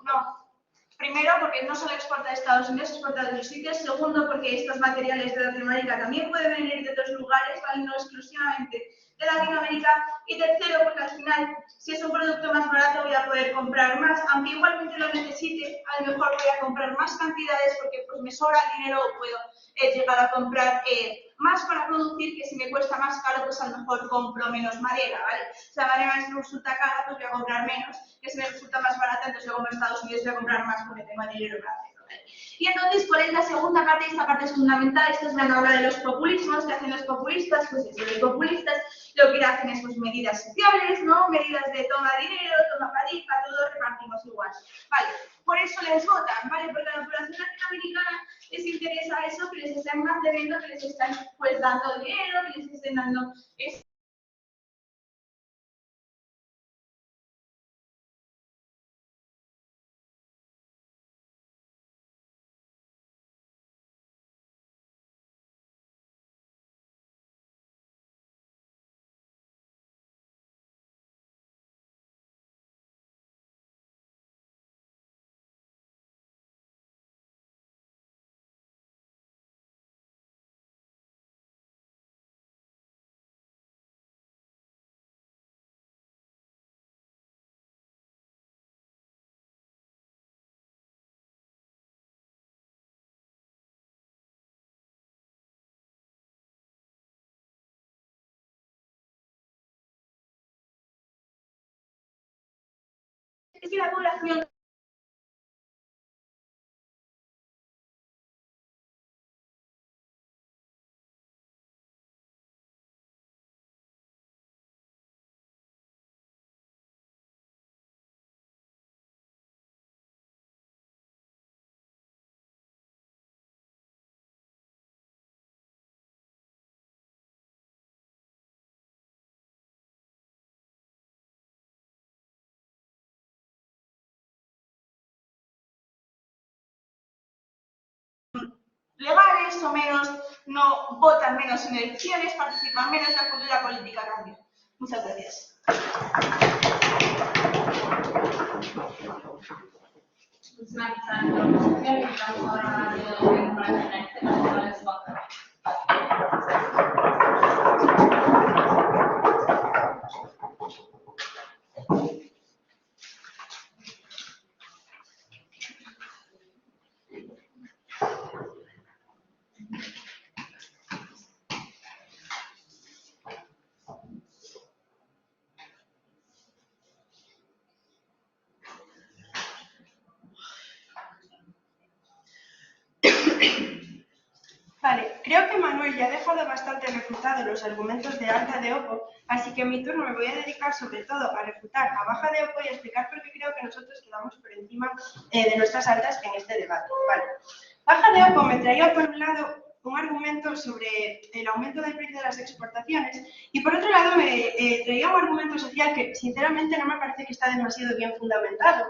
No. Primero, porque no solo exporta de Estados Unidos, exporta de otros sitios. Segundo, porque estos materiales de Latinoamérica también pueden venir de otros lugares, ¿vale? No exclusivamente de Latinoamérica. Y tercero, porque al final, si es un producto más barato, voy a poder comprar más. Aunque igualmente lo necesite, a lo mejor voy a comprar más cantidades porque pues, me sobra el dinero o puedo llegar a comprar más para producir, que si me cuesta más caro, pues a lo mejor compro menos madera, ¿vale? Si la madera me resulta cara, pues voy a comprar menos, que si me resulta más barata, entonces yo como en Estados Unidos voy a comprar más porque tengo dinero para hacerlo, ¿vale? Y entonces, ¿cuál es la segunda parte? Esta parte es fundamental, esto es la habla de los populismos, que hacen los populistas, pues eso, los populistas lo que hacen es pues medidas sociales, ¿no? Medidas de toma dinero, toma tarifa, todo repartimos igual, ¿vale? Por eso les votan, ¿vale? Porque a la población latinoamericana les interesa eso, que les están manteniendo, que les están pues dando dinero, que les estén dando es que la población legales o menos, no votan menos en elecciones, participan menos, la cultura política cambia. Muchas gracias. Vale, creo que Manuel ya ha dejado bastante refutados los argumentos de Alta de Opo, así que en mi turno me voy a dedicar sobre todo a refutar a Baja de Opo y a explicar por qué creo que nosotros quedamos por encima de nuestras altas en este debate. Vale. Baja de Opo me traía por un lado un argumento sobre el aumento del precio de las exportaciones y por otro lado me traía un argumento social que sinceramente no me parece que está demasiado bien fundamentado.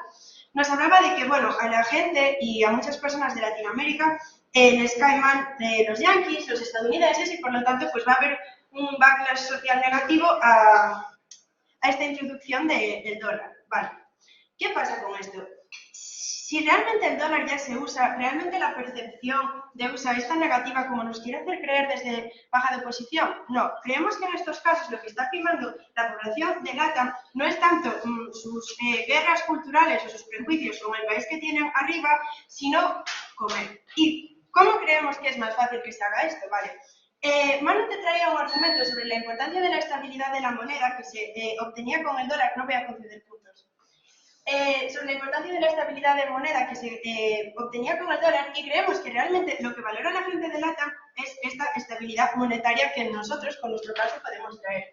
Nos hablaba de que, bueno, a la gente y a muchas personas de Latinoamérica les caen mal los yanquis, los estadounidenses y por lo tanto pues va a haber un backlash social negativo a esta introducción del dólar. Vale. ¿Qué pasa con esto? Si realmente el dólar ya se usa, realmente la percepción de uso es tan negativa como nos quiere hacer creer desde Baja de Oposición. No, creemos que en estos casos lo que está primando la población de LATAM no es tanto sus guerras culturales o sus prejuicios con el país que tienen arriba, sino comer. ¿Y cómo creemos que es más fácil que se haga esto? Vale. Manu te traía un argumento sobre la importancia de la estabilidad de la moneda que se obtenía con el dólar. No voy a conceder puntos. Sobre la importancia de la estabilidad de moneda que se obtenía con el dólar y creemos que realmente lo que valora la gente de LATAM es esta estabilidad monetaria que nosotros con nuestro caso podemos traer.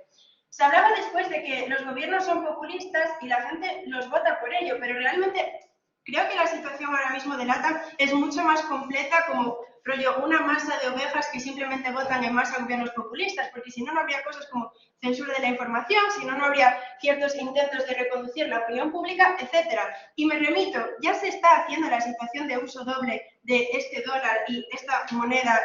Se hablaba después de que los gobiernos son populistas y la gente los vota por ello, pero realmente creo que la situación ahora mismo de LATAM es mucho más completa como rollo una masa de ovejas que simplemente votan en masa a gobiernos populistas, porque si no, no habría cosas como censura de la información, si no, no habría ciertos intentos de reconducir la opinión pública, etc. Y me remito, ya se está haciendo la situación de uso doble de este dólar y esta moneda,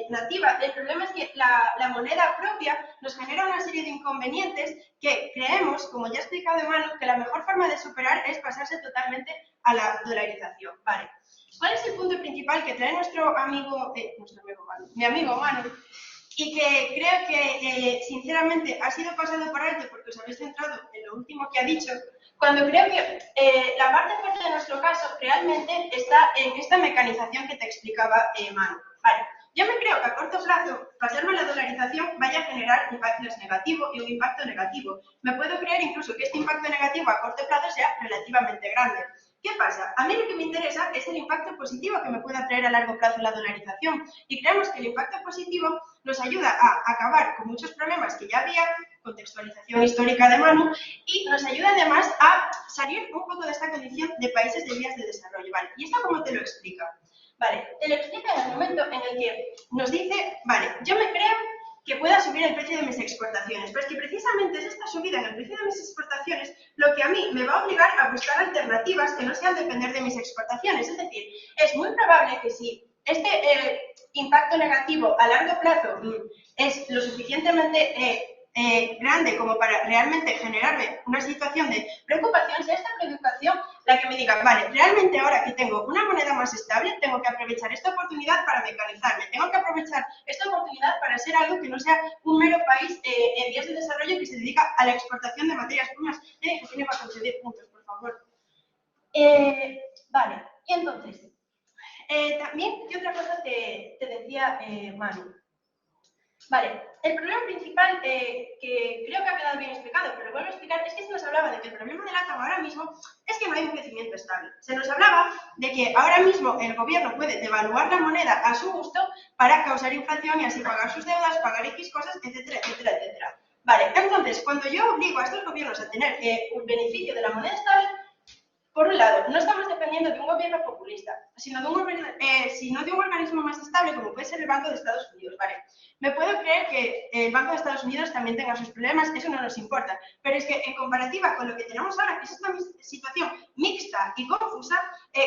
nativa. El problema es que la moneda propia nos genera una serie de inconvenientes que creemos, como ya ha explicado Manu, que la mejor forma de superar es pasarse totalmente a la dolarización. Vale. ¿Cuál es el punto principal que trae mi amigo Manu? Y que creo que, sinceramente, ha sido pasado por alto porque os habéis centrado en lo último que ha dicho, cuando creo que la parte fuerte de nuestro caso realmente está en esta mecanización que te explicaba Manu. Vale. Yo me creo que a corto plazo, pasarme a la dolarización vaya a generar un backlash negativo y un impacto negativo. Me puedo creer incluso que este impacto negativo a corto plazo sea relativamente grande. ¿Qué pasa? A mí lo que me interesa es el impacto positivo que me pueda traer a largo plazo la dolarización y creemos que el impacto positivo nos ayuda a acabar con muchos problemas que ya había, contextualización histórica de Manu, y nos ayuda además a salir un poco de esta condición de países de vías de desarrollo. Vale, ¿y esto cómo te lo explica? Vale, te lo explica en el momento en el que nos dice, vale, yo me creo que pueda subir el precio de mis exportaciones, pero es que precisamente es esta subida en el precio de mis exportaciones lo que a mí me va a obligar a buscar alternativas que no sean depender de mis exportaciones. Es decir, es muy probable que si este impacto negativo a largo plazo es lo suficientemente grande como para realmente generarme una situación de preocupación, sea esta preocupación la que me diga, vale, realmente ahora que tengo una moneda más estable, tengo que aprovechar esta oportunidad para mecanizarme, tengo que aprovechar esta oportunidad para ser algo que no sea un mero país en vías de desarrollo que se dedica a la exportación de materias primas. Que tiene para conceder puntos, por favor. Vale, y entonces, también, ¿qué otra cosa te decía Manu? Vale, el problema principal, que creo que ha quedado bien explicado, pero lo vuelvo a explicar, es que se nos hablaba de que el problema de LATAM ahora mismo es que no hay un crecimiento estable. Se nos hablaba de que ahora mismo el gobierno puede devaluar la moneda a su gusto para causar inflación y así pagar sus deudas, pagar X cosas, etcétera, etcétera, etcétera. Vale, entonces, cuando yo obligo a estos gobiernos a tener un beneficio de la moneda estable, Por un lado, no estamos dependiendo de un gobierno populista, sino de un organismo más estable como puede ser el Banco de Estados Unidos, ¿vale? Me puedo creer que el Banco de Estados Unidos también tenga sus problemas, eso no nos importa, pero es que en comparativa con lo que tenemos ahora, que es esta situación mixta y confusa,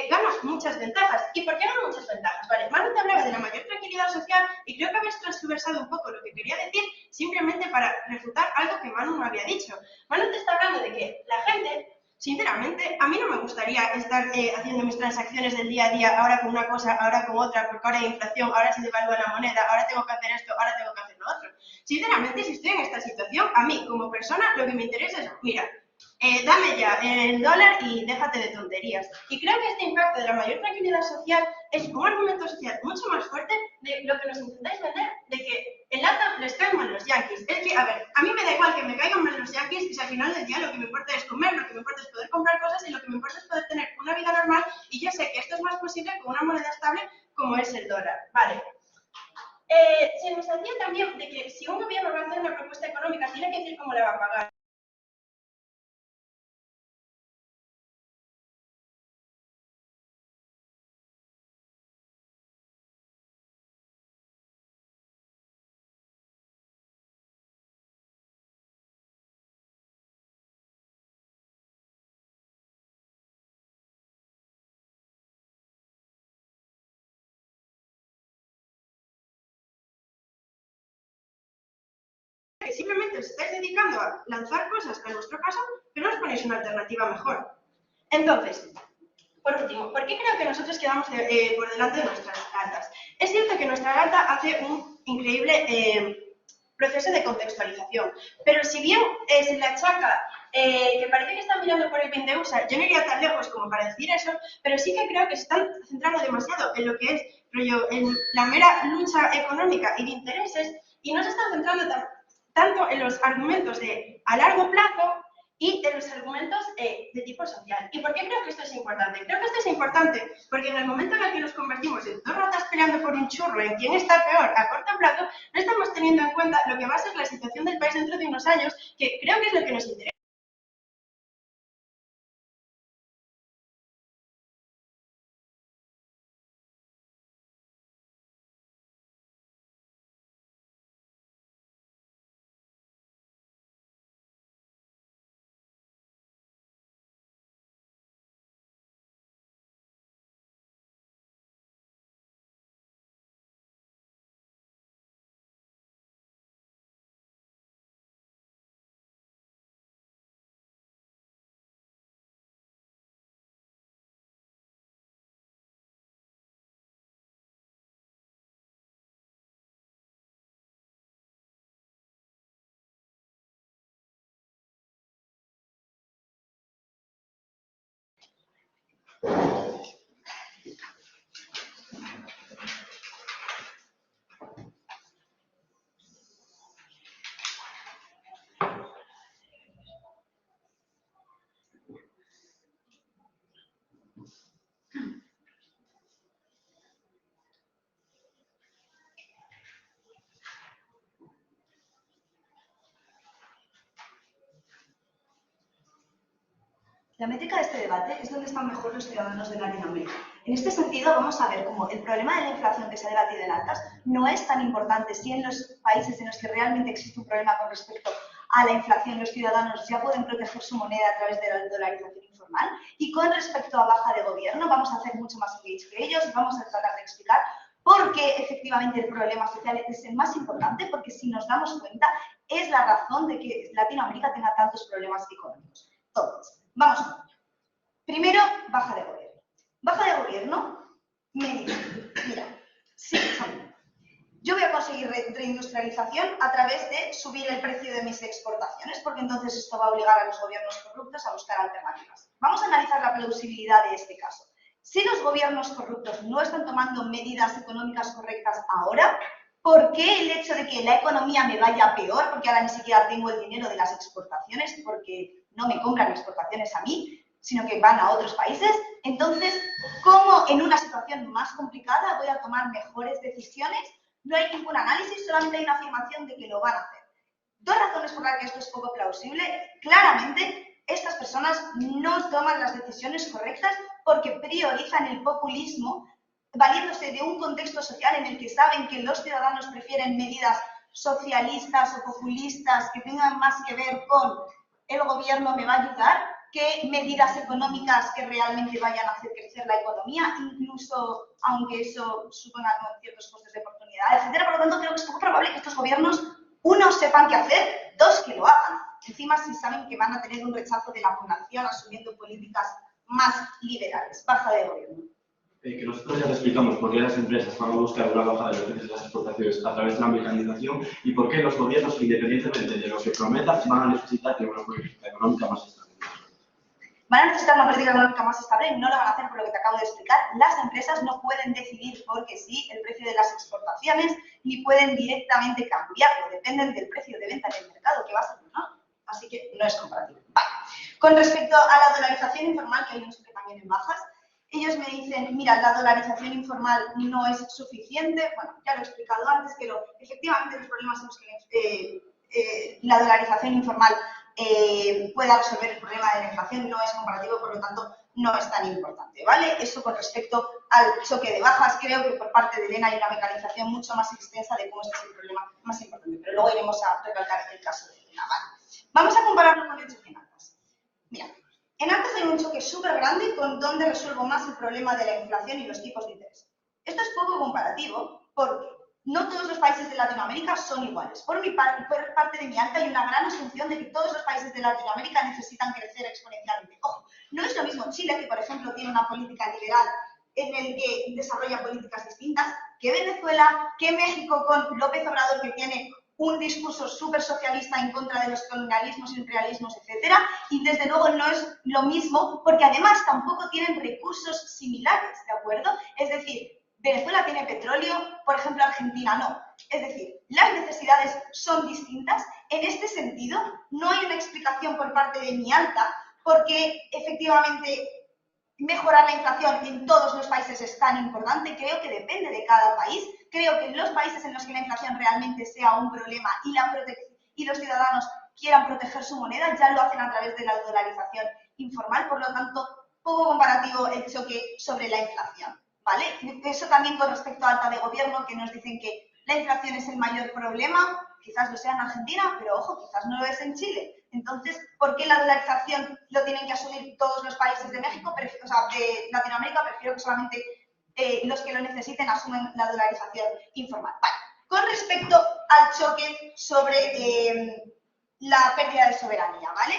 gana muchas ventajas. ¿Y por qué gana muchas ventajas? Vale, Manu te hablaba de la mayor tranquilidad social y creo que habéis transversado un poco lo que quería decir simplemente para refutar algo que Manu no había dicho. Manu te está hablando de que la gente... Sinceramente, a mí no me gustaría estar haciendo mis transacciones del día a día, ahora con una cosa, ahora con otra, porque ahora hay inflación, ahora se devalúa la moneda, ahora tengo que hacer esto, ahora tengo que hacer lo otro. Sinceramente, si estoy en esta situación, a mí como persona lo que me interesa es, mira, dame ya el dólar y déjate de tonterías. Y creo que este impacto de la mayor tranquilidad social es un argumento social mucho más fuerte de lo que nos intentáis vender, de que el LATAM les caen mal los yanquis. Es que, a ver, a mí me da igual que me caigan mal los yanquis y si al final del día lo que me importa es comer, lo que me importa es poder comprar cosas y lo que me importa es poder tener una vida normal y yo sé que esto es más posible con una moneda estable como es el dólar. Vale. Se nos hacía también de que si un gobierno va a hacer una propuesta económica tiene que decir cómo la va a pagar. Que simplemente os estáis dedicando a lanzar cosas a nuestro caso, pero no os ponéis una alternativa mejor. Entonces, por último, ¿por qué creo que nosotros quedamos por delante de nuestras cartas? Es cierto que nuestra carta hace un increíble proceso de contextualización, pero si bien se le achaca que parece que están mirando por el bien de USA, yo no iría tan lejos como para decir eso, pero sí que creo que se están centrando demasiado en lo que es en la mera lucha económica y de intereses y no se están centrando tanto en los argumentos a largo plazo y en los argumentos de tipo social. ¿Y por qué creo que esto es importante? Creo que esto es importante porque en el momento en el que nos convertimos en dos ratas peleando por un churro, en quién está peor a corto plazo, no estamos teniendo en cuenta lo que va a ser la situación del país dentro de unos años, que creo que es lo que nos interesa. La métrica de este debate es donde están mejor los ciudadanos de Latinoamérica. En este sentido, vamos a ver cómo el problema de la inflación que se ha debatido en altas no es tan importante si en los países en los que realmente existe un problema con respecto a la inflación los ciudadanos ya pueden proteger su moneda a través de la dolarización informal. Y con respecto a baja de gobierno, vamos a hacer mucho más engage que ellos y vamos a tratar de explicar por qué efectivamente el problema social es el más importante, porque si nos damos cuenta es la razón de que Latinoamérica tenga tantos problemas económicos. Entonces, vamos a ver. Primero, baja de gobierno. Baja de gobierno me dice, mira, sí, yo voy a conseguir reindustrialización a través de subir el precio de mis exportaciones, porque entonces esto va a obligar a los gobiernos corruptos a buscar alternativas. Vamos a analizar la plausibilidad de este caso. Si los gobiernos corruptos no están tomando medidas económicas correctas ahora, ¿por qué el hecho de que la economía me vaya peor? Porque ahora ni siquiera tengo el dinero de las exportaciones, porque no me compran exportaciones a mí, sino que van a otros países. Entonces, ¿cómo en una situación más complicada voy a tomar mejores decisiones? No hay ningún análisis, solamente hay una afirmación de que lo van a hacer. Dos razones por las que esto es poco plausible. Claramente, estas personas no toman las decisiones correctas porque priorizan el populismo, valiéndose de un contexto social en el que saben que los ciudadanos prefieren medidas socialistas o populistas que tengan más que ver con el gobierno me va a ayudar, que medidas económicas que realmente vayan a hacer crecer la economía, incluso aunque eso suponga ciertos costes de oportunidad, etcétera. Por lo tanto, creo que es poco probable que estos gobiernos, uno, sepan qué hacer, dos, que lo hagan. Encima, si saben que van a tener un rechazo de la población asumiendo políticas más liberales. Baja de gobierno. Que nosotros ya te explicamos por qué las empresas van a buscar una bajada de los precios de las exportaciones a través de la mecanización y por qué los gobiernos, independientemente de lo que prometan, van a necesitar de una política económica más estable. Van a necesitar una política económica más estable y no lo van a hacer por lo que te acabo de explicar. Las empresas no pueden decidir porque sí el precio de las exportaciones ni pueden directamente cambiarlo. Dependen del precio de venta en el mercado, que va a ser menor. Así que no es comparativo. Vale. Con respecto a la dolarización informal, que hay un choque también en bajas, ellos me dicen, mira, la dolarización informal no es suficiente. Bueno, ya lo he explicado antes, pero efectivamente los problemas en los que la dolarización informal pueda resolver el problema de la inflación no es comparativo, por lo tanto no es tan importante, ¿vale? Eso con respecto al choque de bajas, creo que por parte de Elena hay una mecanización mucho más extensa de cómo este es el problema más importante, pero luego iremos a recalcar el caso de Elena, ¿vale? Vamos a compararlo con el choque en altas. Mira, en altas hay un choque súper grande con donde resuelvo más el problema de la inflación y los tipos de interés. Esto es poco comparativo porque no todos los países de Latinoamérica son iguales. Por parte de mi alta hay una gran asunción de que todos los países de Latinoamérica necesitan crecer exponencialmente. Ojo, no es lo mismo Chile, que por ejemplo tiene una política liberal en el que desarrolla políticas distintas, que Venezuela, que México con López Obrador, que tiene un discurso súper socialista en contra de los colonialismos, imperialismos, etcétera, y desde luego no es lo mismo porque además tampoco tienen recursos similares, ¿de acuerdo? Es decir, Venezuela tiene petróleo, por ejemplo, Argentina no. Es decir, las necesidades son distintas. En este sentido, no hay una explicación por parte de mi alta porque efectivamente mejorar la inflación en todos los países es tan importante. Creo que depende de cada país. Creo que en los países en los que la inflación realmente sea un problema y los ciudadanos quieran proteger su moneda, ya lo hacen a través de la dolarización informal. Por lo tanto, poco comparativo el choque sobre la inflación, ¿vale? Eso también con respecto a alta de gobierno, que nos dicen que la inflación es el mayor problema. Quizás lo sea en Argentina, pero ojo, quizás no lo es en Chile. Entonces, ¿por qué la dolarización lo tienen que asumir todos los países de México? O sea, de Latinoamérica, prefiero que solamente los que lo necesiten asumen la dolarización informal. Vale. Con respecto al choque sobre la pérdida de soberanía, ¿vale?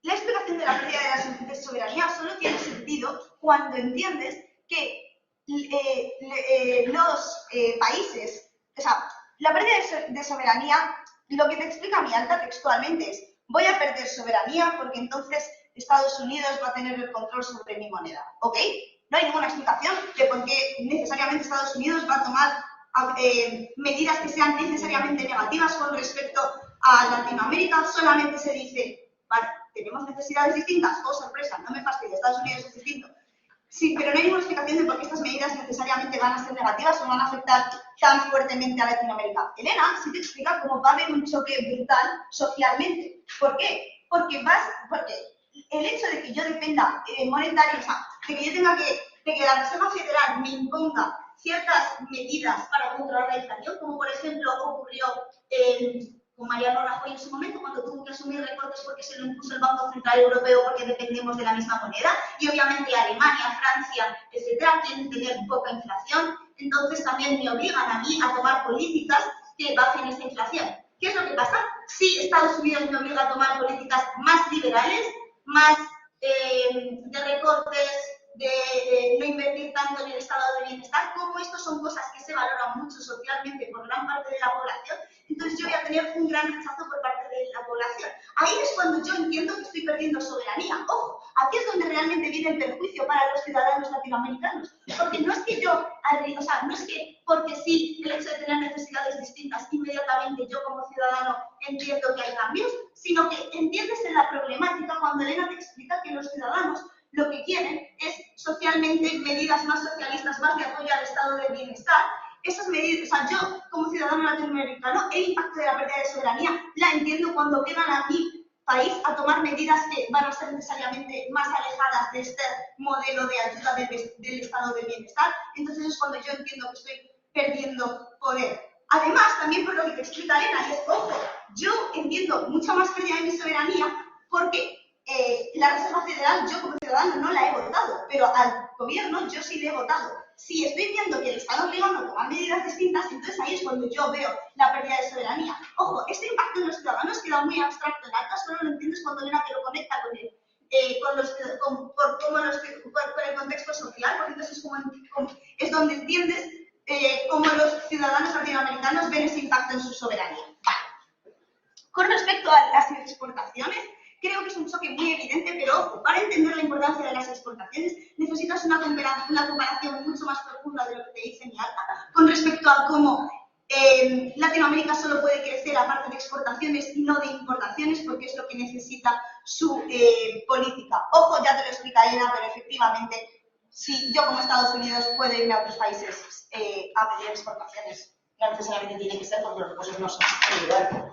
La explicación de la pérdida de soberanía solo tiene sentido cuando entiendes que los países, o sea, la pérdida de soberanía, lo que te explica mi alta textualmente es: voy a perder soberanía porque entonces Estados Unidos va a tener el control sobre mi moneda, ¿ok? No hay ninguna explicación de por qué necesariamente Estados Unidos va a tomar medidas que sean necesariamente negativas con respecto a Latinoamérica. Solamente se dice, vale, tenemos necesidades distintas, oh sorpresa, no me fastidia, Estados Unidos es distinto. Sí, pero no hay ninguna explicación de por qué estas medidas necesariamente van a ser negativas o van a afectar tan fuertemente a Latinoamérica. Elena sí te explica cómo va a haber un choque brutal socialmente. ¿Por qué? Porque el hecho de que yo dependa monetario, o sea, de que yo tenga de que la Reserva Federal me imponga ciertas medidas para controlar la inflación, como por ejemplo ocurrió con Mariano Rajoy en su momento, cuando tuvo que asumir recortes porque se lo impuso el Banco Central Europeo porque dependemos de la misma moneda, y obviamente Alemania, Francia, etcétera, quieren tener poca inflación, entonces también me obligan a mí a tomar políticas que bajen esta inflación. ¿Qué es lo que pasa? Si Estados Unidos me obliga a tomar políticas más liberales, más de recortes, de no invertir tanto en el estado de bienestar, como estos son cosas que se valoran mucho socialmente por gran parte de la población, entonces yo voy a tener un gran rechazo por parte de la población. Ahí es cuando yo entiendo que estoy perdiendo soberanía. Ojo, aquí es donde realmente viene el perjuicio para los ciudadanos latinoamericanos, porque no es que no es que porque sí, el hecho de tener necesidades distintas, inmediatamente yo como ciudadano entiendo que hay cambios, sino que entiendes en la problemática cuando Elena te explica que los ciudadanos lo que quieren es socialmente medidas más socialistas, más de apoyo al estado del bienestar. Esas medidas, o sea, yo como ciudadano latinoamericano, el impacto de la pérdida de soberanía la entiendo cuando obligan a mí país a tomar medidas que van a ser necesariamente más alejadas de este modelo de ayuda del estado de bienestar. Entonces es cuando yo entiendo que estoy perdiendo poder. Además, también por lo que te explica Elena, y es, ojo, yo entiendo mucha más pérdida de mi soberanía porque la Reserva Federal, yo como ciudadano no la he votado, pero al gobierno yo sí le he votado. Si estoy viendo que le están obligando a tomar medidas distintas, entonces ahí es cuando yo veo la pérdida de soberanía. Ojo, este impacto en los ciudadanos queda muy abstracto en acta, solo lo entiendes cuando Elena te lo conecta con él. Con el contexto social, porque entonces es donde entiendes cómo los ciudadanos latinoamericanos ven ese impacto en su soberanía. Vale. Con respecto a las exportaciones, creo que es un choque muy evidente, pero ojo, para entender la importancia de las exportaciones necesitas una comparación mucho más profunda de lo que te dice mi alta con respecto a cómo Latinoamérica solo puede crecer a parte de exportaciones y no de importaciones, porque es lo que necesita su política. Ojo, ya te lo explica Elena, pero efectivamente, si yo como Estados Unidos puedo irme a otros países a pedir exportaciones, no necesariamente tiene que ser porque los recursos no son individuales.